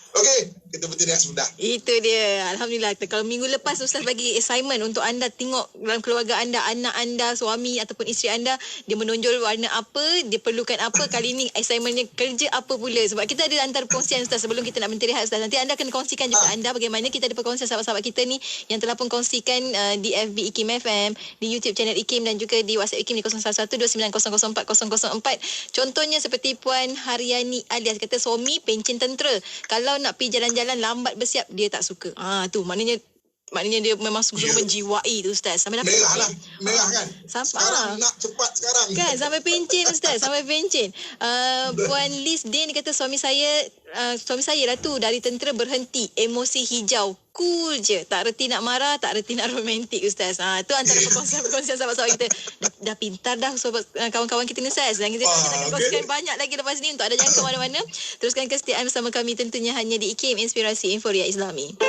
Okey, kita bertindak sudah. Itu dia. Alhamdulillah. Kalau minggu lepas Ustaz bagi assignment untuk anda tengok dalam keluarga anda, anak anda, suami ataupun isteri anda, dia menonjol warna apa, dia perlukan apa. Kali ni assignmentnya kerja apa pula. Sebab kita ada antara perkongsian Ustaz sebelum kita nak menteri Ustaz. Nanti anda kena kongsikan juga anda bagaimana kita ada perkongsian sahabat-sahabat kita ni yang telah pun kongsikan di FB IKIM FM, di YouTube channel IKIM dan juga di WhatsApp IKIM di 0112900404. Contohnya seperti Puan Haryani alias kata suami pencen tentera. Kalau nak pergi jalan-jalan lambat bersiap, dia tak suka. Tu maknanya dia memang sungguh menjiwai tu Ustaz. Sampai dapat merah kan? Sekarang nak cepat sekarang. Kan sampai pencen Ustaz, sampai pencen. Puan Liz Din kata suami saya lah tu dari tentera berhenti, emosi hijau. Cool je. Tak reti nak marah, tak reti nak romantik Ustaz. Tu antara perkongsian sahabat-sahabat kita. Dah pintar dah kawan-kawan kita ni Ustaz. Dan kita akan kongsikan banyak lagi lepas ni untuk anda jangan ke mana-mana. Teruskan kesetiaan bersama kami tentunya hanya di IKIM Inspirasi Inforia Islami.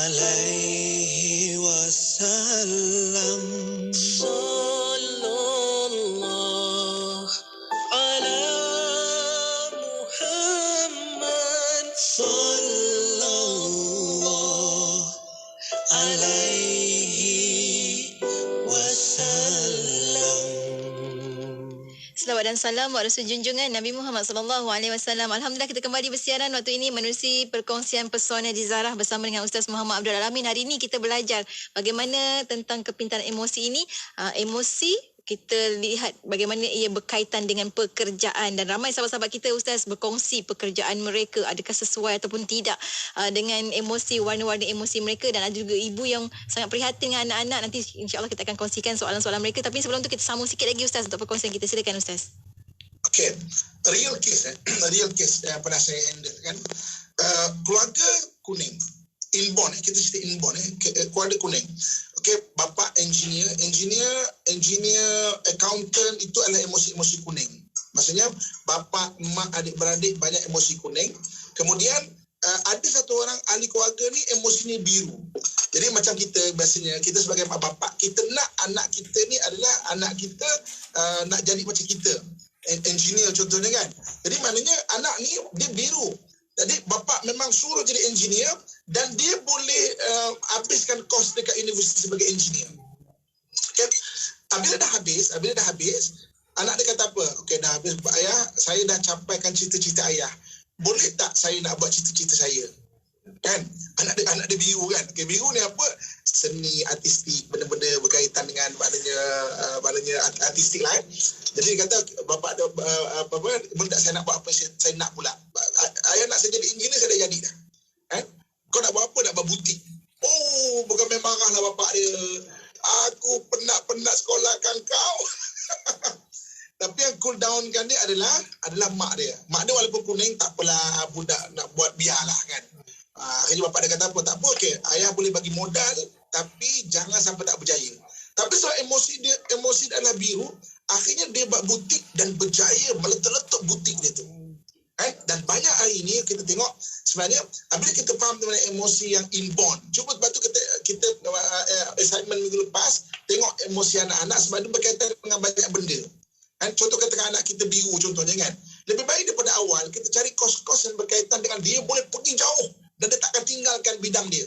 alaihi wasallam. Sallallahu ala Muhammad. Sallallahu alaihi wasallam. Selawat dan salam buat Rasul junjungan Nabi Muhammad sallallahu alaihi wasallam. Alhamdulillah kita kembali bersiaran waktu ini menerusi perkongsian pesona di Zarah bersama dengan Ustaz Muhammad Abdul Alamin. Hari ini kita belajar bagaimana tentang kepintaran emosi ini. Emosi kita lihat bagaimana ia berkaitan dengan pekerjaan dan ramai sahabat-sahabat kita Ustaz berkongsi pekerjaan mereka adakah sesuai ataupun tidak dengan emosi, warna-warni emosi mereka, dan ada juga ibu yang sangat prihatin dengan anak-anak. Nanti insya-Allah kita akan kongsikan soalan-soalan mereka, tapi sebelum tu kita sambung sikit lagi Ustaz untuk perkongsian kita. Silakan Ustaz. Okay, real case yang pernah saya handle kan, keluarga kuning, inborn, kita cerita inborn, keluarga kuning. Okay, bapa engineer, accountant, itu adalah emosi-emosi kuning. Maksudnya bapa, mak, adik-beradik banyak emosi kuning. Kemudian ada satu orang ahli keluarga ni emosinya biru. Jadi macam kita biasanya, kita sebagai mak bapak, kita nak anak kita ni adalah anak kita nak jadi macam kita. Engineer contohnya kan. Jadi maknanya anak ni dia biru. Jadi bapa memang suruh jadi engineer dan dia boleh habiskan kos dekat universiti sebagai engineer. Okay. Bila dah habis, anak dia kata apa? Okey, dah habis ayah, saya dah capaikan cita-cita ayah. Boleh tak saya nak buat cita-cita saya? Kan? Anak dia biru kan. Okay, biru ni apa? Seni, artistik, benda-benda berkaitan dengan maknanya artistik lah. Jadi dia kata bapa ada boleh tak saya nak buat apa saya nak pula. Ayah nak saya jadi engineer, saya dah jadi dah. Kan? Kau nak buat apa? Nak buat butik. Oh, bukan memang marahlah bapak dia. Aku penat-penat sekolahkan kau. Tapi yang cool downkan dia adalah mak dia. Mak dia walaupun kuning, tak apalah budak nak buat biarlah kan. Akhirnya bapak dia kata apa? Tak apa, okey. Ayah boleh bagi modal, tapi jangan sampai tak berjaya. Tapi sebab emosi dia adalah biru, akhirnya dia buat butik dan berjaya meletup-letup butik dia tu. Dan banyak hari ini kita tengok sebenarnya apabila kita faham mengenai emosi yang inborn. Cuba sebab tu kita assignment minggu lepas tengok emosi anak-anak sebab itu berkaitan dengan banyak benda. Contoh katakan anak kita biru contohnya kan. Lebih baik daripada awal kita cari kos-kos yang berkaitan dengan dia boleh pergi jauh dan dia takkan tinggalkan bidang dia.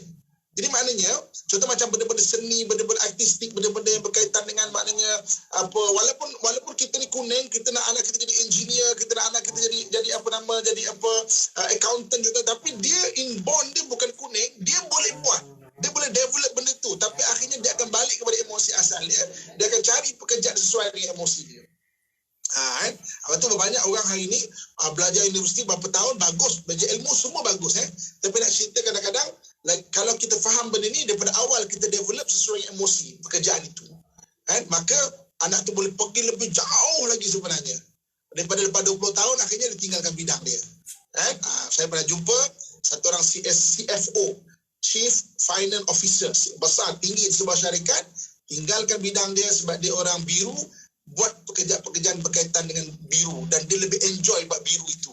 Jadi maknanya contoh macam benda-benda seni, benda-benda artistik, benda-benda yang berkaitan dengan maknanya apa, walaupun kita ni kuning, kita nak anak kita jadi engineer, kita nak anak kita jadi accountant juga, tapi dia inborn dia bukan kuning, dia boleh buat, dia boleh develop benda tu, tapi akhirnya dia akan balik kepada emosi asal dia akan cari pekerjaan sesuai dengan emosi dia. Lepas tu banyak orang hari ni belajar universiti berapa tahun bagus, belajar ilmu semua bagus tapi nak cerita kadang-kadang kalau kita faham benda ni daripada awal kita develop sesuai dengan emosi pekerjaan itu, maka anak tu boleh pergi lebih jauh lagi sebenarnya daripada lepas 20 tahun akhirnya dia tinggalkan bidang dia. Saya pernah jumpa satu orang CFO, Chief Finance Officer, besar tinggi di sebuah syarikat, tinggalkan bidang dia sebab dia orang biru, buat pekerjaan berkaitan dengan biru dan dia lebih enjoy buat biru itu.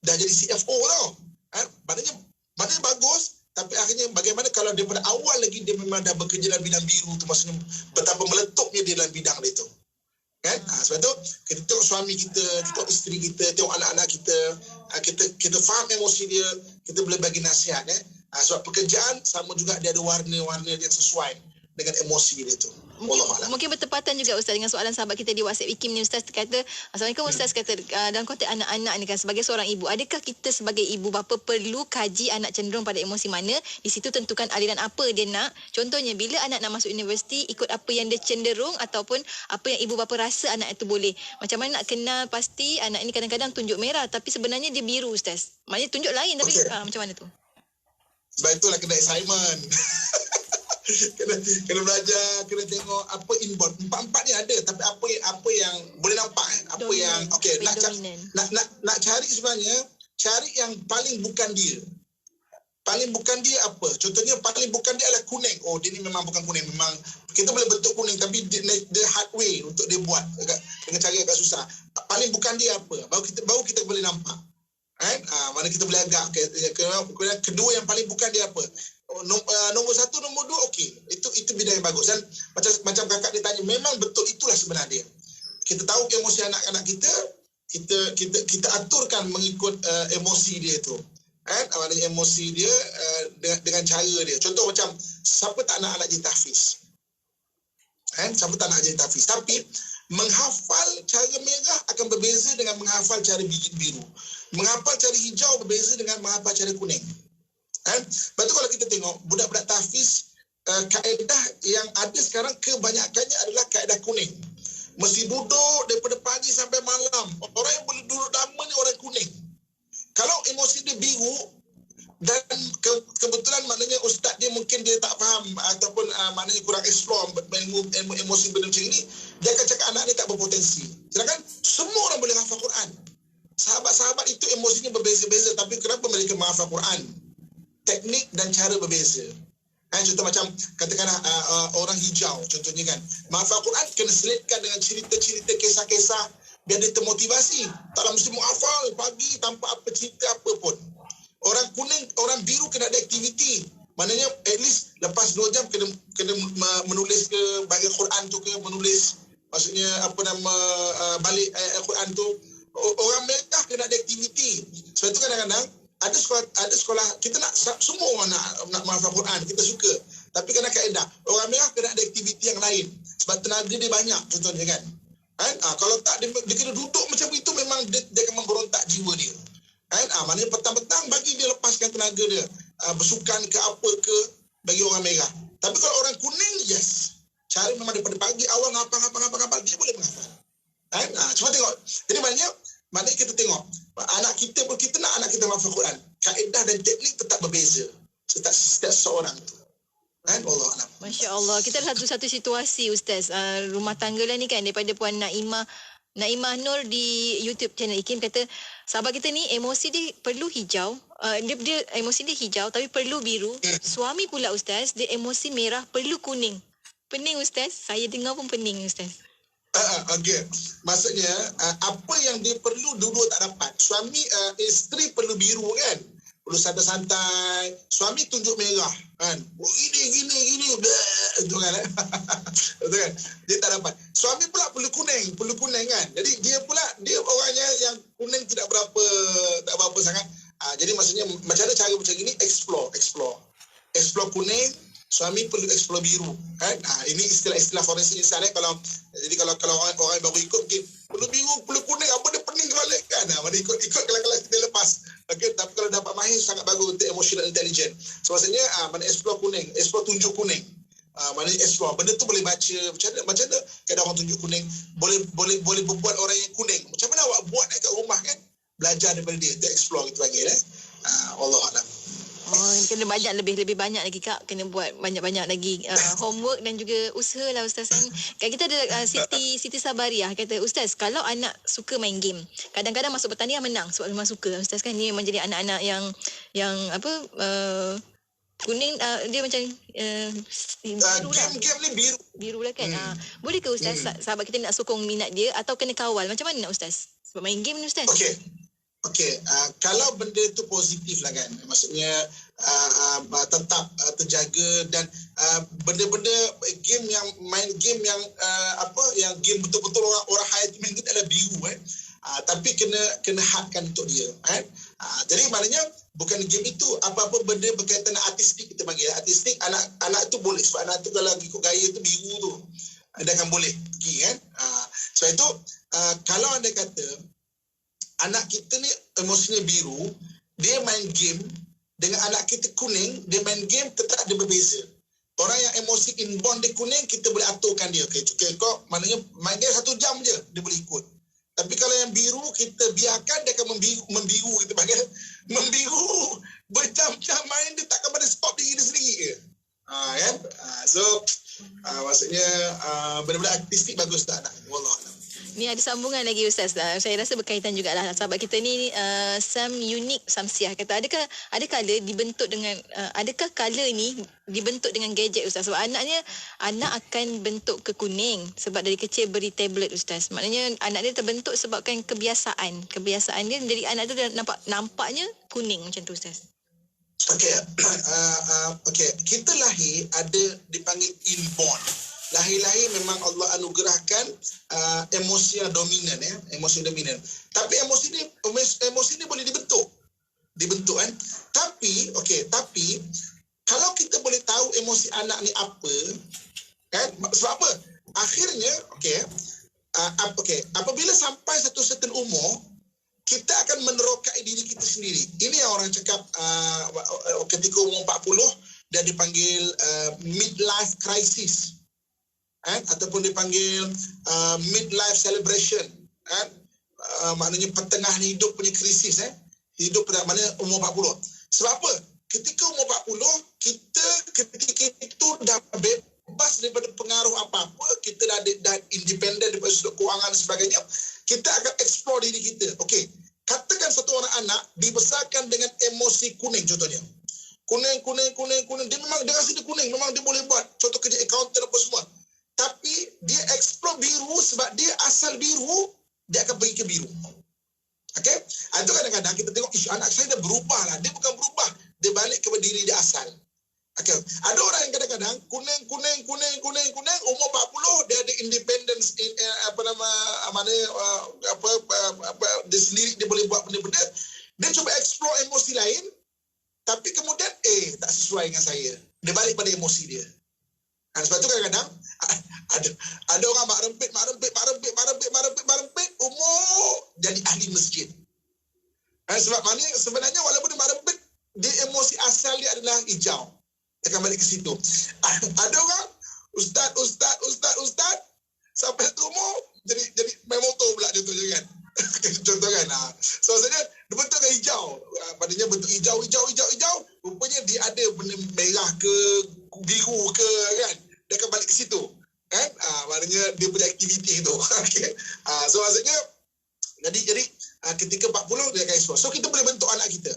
Dah jadi CFO tau. Maknanya bagus, tapi akhirnya bagaimana kalau daripada awal lagi dia memang dah bekerja dalam bidang biru tu, maksudnya betapa meletupnya dia dalam bidang dia tu. Kan? Sebab tu kita tengok suami kita, tengok isteri kita, tengok anak-anak kita, kita faham emosi dia, kita boleh bagi nasihat. Sebab pekerjaan sama juga dia ada warna-warna yang sesuai dengan emosi dia tu. Mungkin bertepatan juga Ustaz dengan soalan sahabat kita di WhatsApp IKIM ni. Ustaz kata, Assalamualaikum Ustaz, kata dalam konteks anak-anak ni kan, sebagai seorang ibu, adakah kita sebagai ibu bapa perlu kaji anak cenderung pada emosi mana? Di situ tentukan aliran apa dia nak. Contohnya bila anak nak masuk universiti, ikut apa yang dia cenderung ataupun apa yang ibu bapa rasa anak itu boleh. Macam mana nak kenal pasti anak ni kadang-kadang tunjuk merah tapi sebenarnya dia biru Ustaz. Maknanya tunjuk lain tapi macam mana tu? Sebab itulah kena assignment. kena belajar, kena tengok apa inborn. Empat-empat ni ada, tapi apa yang boleh nampak apa dominant, yang okey nak cari sebenarnya, cari yang paling bukan dia. Paling bukan dia apa? Contohnya paling bukan dia adalah kuning. Oh, dia ni memang bukan kuning, memang kita boleh bentuk kuning tapi dia hard way untuk dia buat dengan cara agak susah. Paling bukan dia apa? Baru kita boleh nampak. Kan? Mana kita boleh agak. Kedua yang paling bukan dia apa? Nombor 1, nombor 2 okey. Itu bidang yang bagus. Dan macam kakak dia tanya, memang betul itulah sebenarnya. Kita tahu emosi anak-anak kita aturkan mengikut emosi dia tu. Maknanya emosi dia dengan cara dia. Contoh macam siapa tak nak anak jadi tahfiz? Siapa tak nak jadi tahfiz? Tapi menghafal cara merah akan berbeza dengan menghafal cara biji biru. Menghafal cara hijau berbeza dengan menghafal cara kuning. Lepas tu kalau kita tengok budak-budak tahfiz, kaedah yang ada sekarang kebanyakannya adalah kaedah kuning. Mesti duduk daripada pagi sampai malam. Orang yang boleh duduk lama ni orang kuning. Kalau emosi dia biru dan kebetulan maknanya ustaz dia mungkin dia tak faham ataupun maknanya kurang explore ilmu emosi benda macam ini, dia akan cakap anak ni tak berpotensi. Sedangkan semua orang boleh hafal Quran. Sahabat-sahabat itu emosinya berbeza-beza, tapi kenapa mereka menghafal Quran? Teknik dan cara berbeza. Contoh macam katakanlah orang hijau contohnya kan, menghafal Quran kena selitkan dengan cerita-cerita, kisah-kisah biar dia termotivasi. Taklah mesti menghafal pagi tanpa apa cerita apa pun. Orang kuning, orang biru kena ada aktiviti. Maknanya at least lepas 2 jam kena menulis ke bahagian Quran tu ke, menulis maksudnya apa nama balik ayat Quran tu. Orang merah kena ada aktiviti. Sebab itu kadang-kadang ada sekolah kita nak semua orang nak menghafal Quran, kita suka. Tapi kena kaedah. Orang merah kena ada aktiviti yang lain. Sebab tenaga dia banyak contohnya kan. Kalau tak dia kena duduk macam itu, memang dia akan memberontak jiwa dia. Maknanya petang-petang bagi dia lepaskan tenaga dia, bersukan ke apa ke bagi orang merah. Tapi kalau orang kuning, yes, cara memang daripada pagi awal ngapal dia boleh menghafal. Cuma tengok. Jadi maknanya kita tengok anak kita pun, kita nak anak kita menghafal Quran, kaedah dan teknik tetap berbeza setiap seorang tu. Allah alam. Masya Allah. Kita ada satu situasi Ustaz, rumah tangga lah ni kan, daripada Puan Naimah Nur di YouTube channel Ikim kata, sahabat kita ni emosi dia perlu hijau, dia emosi dia hijau tapi perlu biru. Suami pula Ustaz, dia emosi merah perlu kuning. Pening Ustaz, saya dengar pun pening Ustaz. Okey. Maksudnya apa yang dia perlu dua-dua tak dapat. Suami isteri perlu biru kan, perlu santai-santai. Suami tunjuk merah kan, gini itu kan. Betul kan, dia tak dapat. Suami pula perlu kuning kan. Jadi dia orangnya yang kuning tidak berapa sangat. Jadi maksudnya macam mana cara macam ini, explore kuning, suami perlu explore biru kan. Ini istilah forensik insan kalau orang baru ikut mungkin perlu biru perlu kuning, apa dia pening balik kan. Mana ikut kelas-kelas kita lepas. Okay, tapi kalau dapat mahir sangat bagus untuk emotional intelligence. So maksudnya mana explore kuning, explore tunjuk kuning. Maknanya explore benda tu boleh baca macam mana kadang orang tunjuk kuning, boleh berbuat orang yang kuning. Macam mana awak buat kat rumah kan, belajar daripada dia, to explore kita panggil Allah alam. Kena lebih banyak lagi Kak, kena buat banyak-banyak lagi homework dan juga usaha lah Ustaz kan. Kita ada Siti Sabariah kata, Ustaz, kalau anak suka main game, kadang-kadang masuk pertandingan menang sebab memang suka Ustaz kan. Ni memang jadi anak-anak yang apa kuning, dia macam game ni biru lah kan. Boleh ke Ustaz sahabat kita nak sokong minat dia atau kena kawal, macam mana nak Ustaz sebab main game ni Ustaz? Okey, kalau benda tu positif lah kan, maksudnya tetap terjaga dan benda-benda game yang main game yang yang game betul-betul orang hayati main kita adalah biru tapi kena hadkan untuk dia kan. Jadi maknanya bukan game itu, apa-apa benda berkaitan dengan artistik, kita panggil artistik, anak tu boleh, sebab anak tu kalau ikut gaya tu biru tu dia akan boleh pergi kan. Sebab itu kalau anda kata anak kita ni emosinya biru, dia main game, dengan anak kita kuning, dia main game tetap dia berbeza. Orang yang emosi inborn dia kuning, kita boleh aturkan dia. Okay, kau maknanya main game 1 jam je, dia boleh ikut. Tapi kalau yang biru, kita biarkan dia akan membiru kita panggil. Membiru, berjam-jam main, dia takkan pada stop diri dia sendiri ke. Kan? Maksudnya benda-benda artistik bagus tak anak. Wallahualam. Ni ada sambungan lagi Ustaz. Saya rasa berkaitan jugalah. Sahabat kita ni Sam Unik Samsiah kata ada color dibentuk dengan adakah color ni dibentuk dengan gadget Ustaz? Sebab anak akan bentuk ke kuning sebab dari kecil beri tablet Ustaz. Maknanya anak dia terbentuk sebabkan kebiasaan dia, jadi anak tu dah nampaknya kuning macam tu Ustaz. Okey, kita lahir ada dipanggil inborn. Lahir memang Allah anugerahkan emosi yang dominan, emosi dominan. Tapi emosi ni boleh dibentuk kan. Tapi kalau kita boleh tahu emosi anak ni apa, kan? Sebab apa? Akhirnya apabila sampai satu certain umur, kita akan menerokai diri kita sendiri. Ini yang orang cakap ketika umur 40 dia dipanggil midlife crisis. Ataupun dipanggil midlife celebration, maknanya pertengahan hidup punya krisis, hidup pada mana umur 40. Sebab apa? Ketika umur 40 kita ketika itu dah bebas daripada pengaruh apa-apa, kita dah independen daripada sudut kewangan dan sebagainya, kita akan explore diri kita. Okey, katakan satu orang anak dibesarkan dengan emosi kuning contohnya. Kuning, dia memang dia rasa dia kuning, memang dia boleh buat contoh kerja accountant apa semua. Tapi dia explore biru sebab dia asal biru, dia akan pergi ke biru. Okey? Itu kadang-kadang kita tengok isu anak saya dah berubah lah. Dia bukan berubah, dia balik kepada diri dia asal. Okey. Ada orang yang kadang-kadang kuning, umur 40 dia ada independence dia sendiri, dia boleh buat benda-benda. Dia cuba explore emosi lain, tapi kemudian tak sesuai dengan saya. Dia balik pada emosi dia. Sebab tu kadang-kadang ada orang mak rempit, umur jadi ahli masjid. Sebab mana sebenarnya walaupun dia mak rempit, dia emosi asal dia adalah hijau. Dia akan balik ke situ. Ada orang ustaz sampai satu umur jadi main motor pula contohnya kan. Contoh kan. So maksudnya dia bentuk dengan hijau. Padanya bentuk hijau. Rupanya dia ada benda merah ke biru ke kan. Dia akan balik ke situ. Kan? Maknanya dia punya aktiviti tu. Okay. So maksudnya jadi ketika 40 dia akan explore. So kita boleh bentuk anak kita.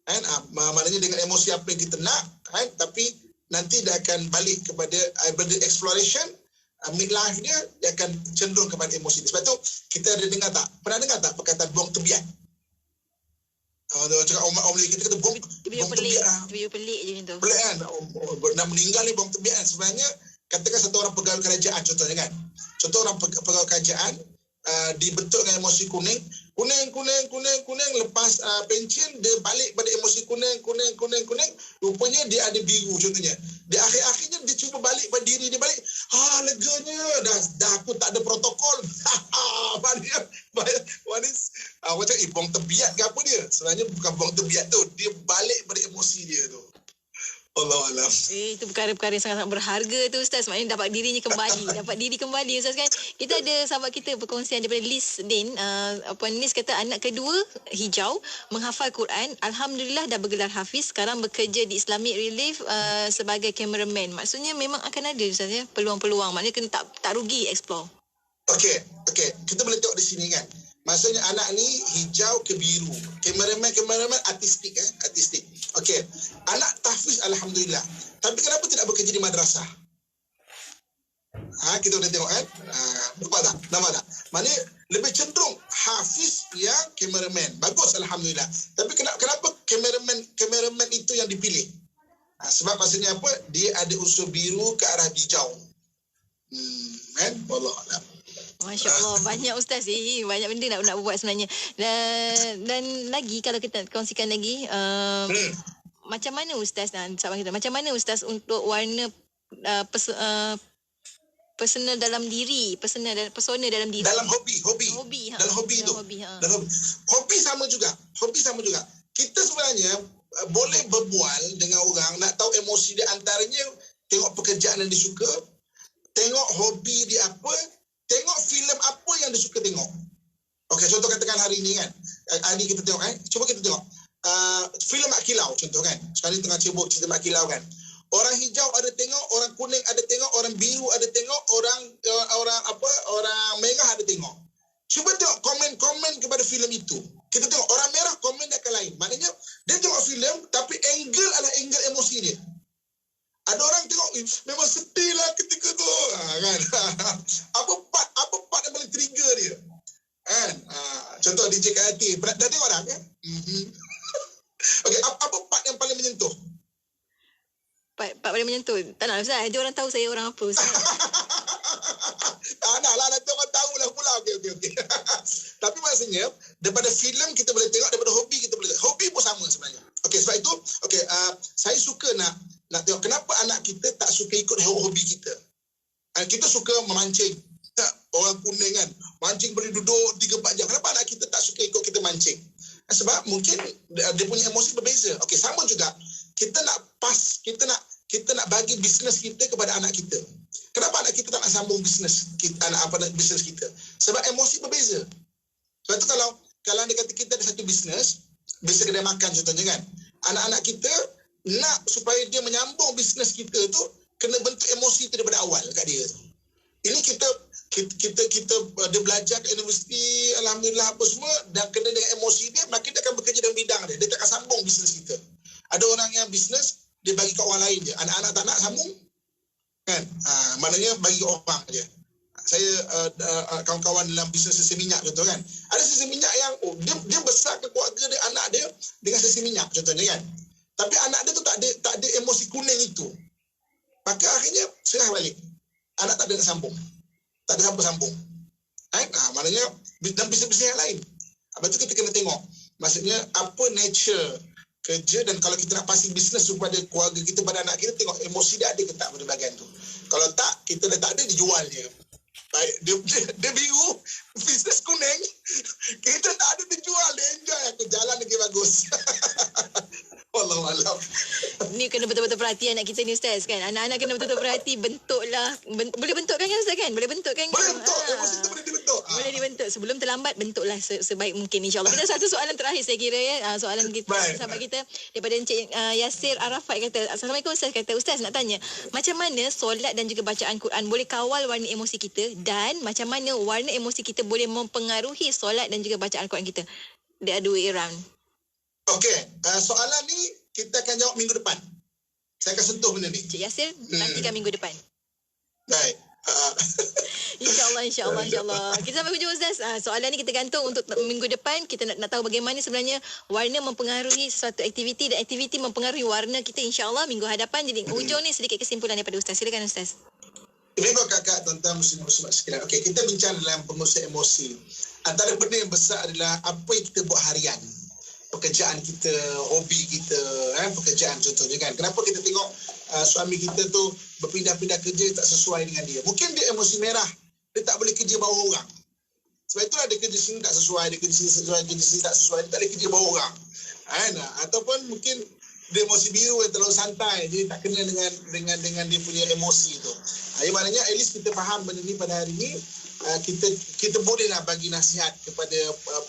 Kan? Maknanya dengan emosi apa yang kita nak, kan? Tapi nanti dia akan balik kepada exploration, midlife dia akan cenderung kepada emosi. Sebab tu kita ada pernah dengar tak perkataan buang tebiat? Cakap orang kita kata buang tebiat. Video pelik je macam tu. Pelik kan? Nak meninggal ni buang tebiat kan? Sebenarnya katakan satu orang pegawai kerajaan contohnya kan. Contoh orang pegawai kerajaan dibentuk dengan emosi kuning, lepas pencen dia balik pada emosi kuning, rupanya dia ada biru contohnya. Dia akhir-akhirnya dia cuba balik pada diri dia balik, leganya dah aku tak ada protokol. Macam buang tebiat ke apa dia? Sebenarnya bukan buang tebiat tu, dia balik pada emosi dia tu. Allahuakbar. Itu perkara-perkara yang sangat-sangat berharga tu Ustaz. Maknanya dapat diri kembali Ustaz kan. Kita ada sahabat kita perkongsian daripada Liz Din. Liz kata anak kedua hijau menghafal Quran. Alhamdulillah dah bergelar hafiz. Sekarang bekerja di Islamic Relief sebagai cameraman. Maksudnya memang akan ada Ustaz ya peluang-peluang. Maknanya kena tak rugi explore. Okey. Kita boleh tengok di sini kan. Maksudnya anak ni hijau ke biru. Kameraman artistik. Okey. Anak tahfiz alhamdulillah. Tapi kenapa tidak bekerja di madrasah? Kita boleh tengok kan? Nampak tak? Maknanya lebih cenderung hafiz yang kameraman. Bagus alhamdulillah. Tapi kenapa kameraman itu yang dipilih? Sebab maksudnya apa? Dia ada unsur biru ke arah hijau. Kan? Wallahualam. Masya Allah, banyak Ustaz banyak benda nak buat sebenarnya. Dan lagi kalau kita kongsikan lagi macam mana Ustaz sahabat kita, macam mana Ustaz untuk warna personal dalam diri, persona dalam diri. Dalam hobi. Dalam hobi itu. Hobi sama juga. Kita sebenarnya boleh berbual dengan orang, nak tahu emosi dia, antaranya tengok pekerjaan yang dia suka, tengok hobi dia apa, tengok filem apa yang dia suka tengok. Okey, contoh katakan hari ni kan. Hari ni kita tengok cuba kita tengok filem Mak Kilau contoh kan. Sekarang tengah cebok cerita Mak Kilau kan. Orang hijau ada tengok, orang kuning ada tengok, orang biru ada tengok, orang merah ada tengok. Cuba tengok komen-komen kepada filem itu. Kita tengok orang merah komen dia akan lain. Maknanya dia tengok filem tapi angle adalah angle emosi dia. Ada orang tengok memang sedih lah ketika tu. Kan? apa part yang paling trigger dia? Kan? Contoh DJ Kayati. Dah tengok dah kan? Okey, apa part yang paling menyentuh? Part paling menyentuh. Tak nak Ustaz. Dia orang tahu saya orang apa Ustaz. Tak nak lah, nanti orang tahulah pula. Okey. Tapi maksudnya, daripada filem kita boleh tengok, daripada hobi kita boleh tengok. Hobi pun sama sebenarnya. Okey, sebab itu, saya suka nak tengok kenapa anak kita tak suka ikut hobi kita. Kita suka memancing. Orang kuning kan, mancing boleh duduk 3-4 jam. Kenapa anak kita tak suka ikut kita mancing? Sebab mungkin dia punya emosi berbeza. Okey, sama juga. Kita nak bagi bisnes kita kepada anak kita. Kenapa anak kita tak nak sambung bisnes bisnes kita? Sebab emosi berbeza. Sebab tu kalau anda kata kita ada satu bisnes kedai makan contohnya kan. Anak-anak kita nak supaya dia menyambung bisnes kita tu kena bentuk emosi tu daripada awal kat dia tu. Ini kita dia belajar kat universiti, alhamdulillah apa semua, dan kena dengan emosi dia, maka dia akan bekerja dalam bidang dia. Dia tak akan sambung bisnes kita. Ada orang yang bisnes dia bagi kat orang lain je. Anak-anak tak nak sambung kan? Maknanya bagi orang je. Saya kawan-kawan dalam bisnes sesi minyak contoh kan. Ada sesi minyak yang dia besarkan keluarga dia, anak dia dengan sesi minyak contohnya kan. Tapi anak dia tu tak ada emosi kuning itu. Maka akhirnya serah balik. Anak tak ada nak sambung. Tak ada sambung. Maknanya dalam bisnes-bisnes yang lain. Lepas tu kita kena tengok. Maksudnya apa nature kerja, dan kalau kita nak pasti bisnes kepada keluarga kita, pada anak kita, tengok emosi dia ada ke tak pada bahagian tu. Kalau tak, kita dah tak ada, dijual je. Baik, dia biru, bisnes kuning, kita tak ada, dijual, dia enjoy, aku jalan lagi bagus. Wallahualam. Ni kena betul-betul perhati anak kita ni Ustaz kan. Anak-anak kena betul-betul perhati, bentuklah. Boleh bentukkan kan Ustaz kan? Boleh bentukkan kan? Boleh bentuk, emosi tu boleh dibentuk. Boleh dibentuk. Sebelum terlambat, bentuklah sebaik mungkin insyaAllah. Kita satu soalan terakhir saya kira ya. Soalan kita, sahabat kita daripada Encik Yasir Arafat kata, Assalamualaikum Ustaz. Kata Ustaz nak tanya, macam mana solat dan juga bacaan Quran boleh kawal warna emosi kita, dan macam mana warna emosi kita boleh mempengaruhi solat dan juga bacaan Quran kita? The other way around. Okey, soalan ni kita akan jawab minggu depan. Saya akan sentuh benda ni. Cik Yasir, nantikan minggu depan. Baik. InsyaAllah. Kita sampai hujung Ustaz. Soalan ni kita gantung untuk minggu depan. Kita nak tahu bagaimana sebenarnya warna mempengaruhi sesuatu aktiviti, dan aktiviti mempengaruhi warna kita, insyaAllah minggu hadapan. Jadi hujung ni sedikit kesimpulan daripada Ustaz. Silakan Ustaz. Terima kakak, tuan-tuan muslim-muslimat sekalian. Okey, kita bincang dalam pengurusan emosi. Antara benda yang besar adalah apa yang kita buat harian. Pekerjaan kita, hobi kita, pekerjaan contohnya kan. Kenapa kita tengok suami kita tu berpindah-pindah kerja tak sesuai dengan dia. Mungkin dia emosi merah, dia tak boleh kerja bawah orang. Sebab itulah dia kerja sini tak sesuai, dia kerja sini sesuai, kerja sini tak sesuai, dia tak boleh kerja bawah orang. Ataupun mungkin dia emosi biru yang terlalu santai, dia tak kena dengan dia punya emosi tu. Yang maknanya at least kita faham benda ni pada hari ni. Kita bolehlah bagi nasihat kepada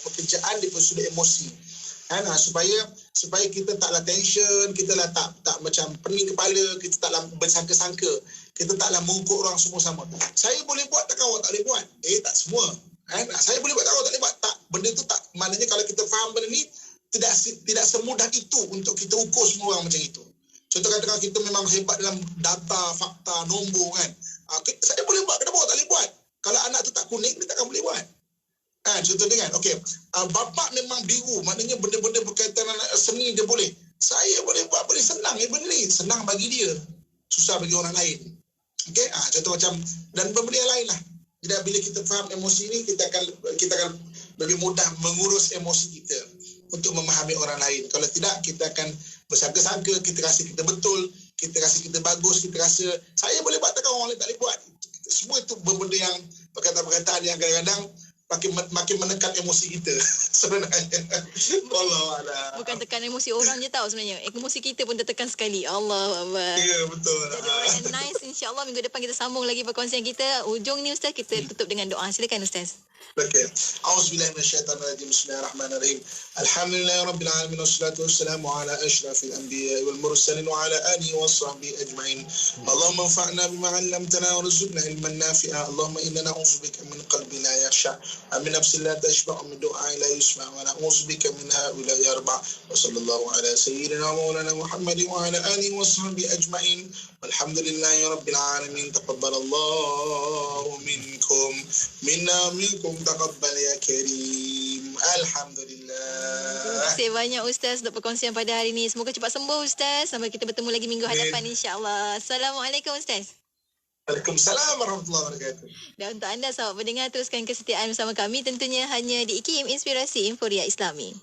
pekerjaan daripada sudut emosi. Supaya kita taklah tension, kita lah tak macam pening kepala, kita taklah bersangka-sangka, kita taklah mengukur orang semua sama. Saya boleh buat, takkan awak tak boleh buat? Tak semua. Saya boleh buat, takkan awak tak boleh buat? Tak, benda tu tak, maknanya kalau kita faham benda ni, tidak semudah itu untuk kita ukur semua orang macam itu. Contoh katakan kita memang hebat dalam data, fakta, nombor kan. Saya boleh buat, kenapa awak tak boleh buat? Kalau anak tu tak kuning, dia takkan boleh buat. Contohnya kan, okey, bapak memang biru, maknanya benda-benda berkaitan seni dia boleh. Saya boleh buat, boleh senang benda ni. Senang bagi dia, susah bagi orang lain. Okey, contoh macam, dan benda yang lain lah. Jadi bila kita faham emosi ni, kita akan lebih mudah mengurus emosi kita untuk memahami orang lain. Kalau tidak, kita akan bersangka-sangka, kita rasa kita betul, kita rasa kita bagus, kita rasa saya boleh buat, takkan orang lain tak boleh buat. Semua itu benda yang perkataan-perkataan yang kadang-kadang makin menekan emosi kita sebenarnya. Wallahualam. Bukan tekan emosi orang je tahu sebenarnya. Emosi kita pun tertekan sekali. Allahuakbar. Ya, betul. Jadi orang yang nice, insya-Allah minggu depan kita sambung lagi perkongsian kita. Ujung ni Ustaz, kita tutup dengan doa. Silakan Ustaz. Okey. Auzubillahi minasyaitanirrajim. Bismillahirrahmanirrahim. Alhamdulillahirabbil alamin wassalatu wassalamu ala asyrafil anbiya'i wal mursalin wa ala alihi washabbihi ajma'in. Allahumma anfa'na bima 'allamtana warzuqna ilman nafi'a. Allahumma inna na'udzubika min qalbin la yakhsha min nafsin la tashba'u min du'ain la yusma' wa na'udzu bika min ha'ula'i arba' wa sallallahu ala sayyidina maulana Muhammadin wa ala alihi wa sahbihi ajma'in walhamdulillahi rabbil alamin taqabbalallahu minkum minna minkum taqabbal ya karim. Alhamdulillah. Terima kasih banyak Ustaz untuk perkongsian pada hari ini. Semoga cepat sembuh Ustaz. Sampai kita bertemu lagi minggu hadapan insya-Allah. Assalamualaikum Ustaz. Waalaikumsalam warahmatullahi wabarakatuh. Dan untuk anda sahabat pendengar, teruskan kesetiaan bersama kami tentunya hanya di IKIM Inspirasi Inforia Islami.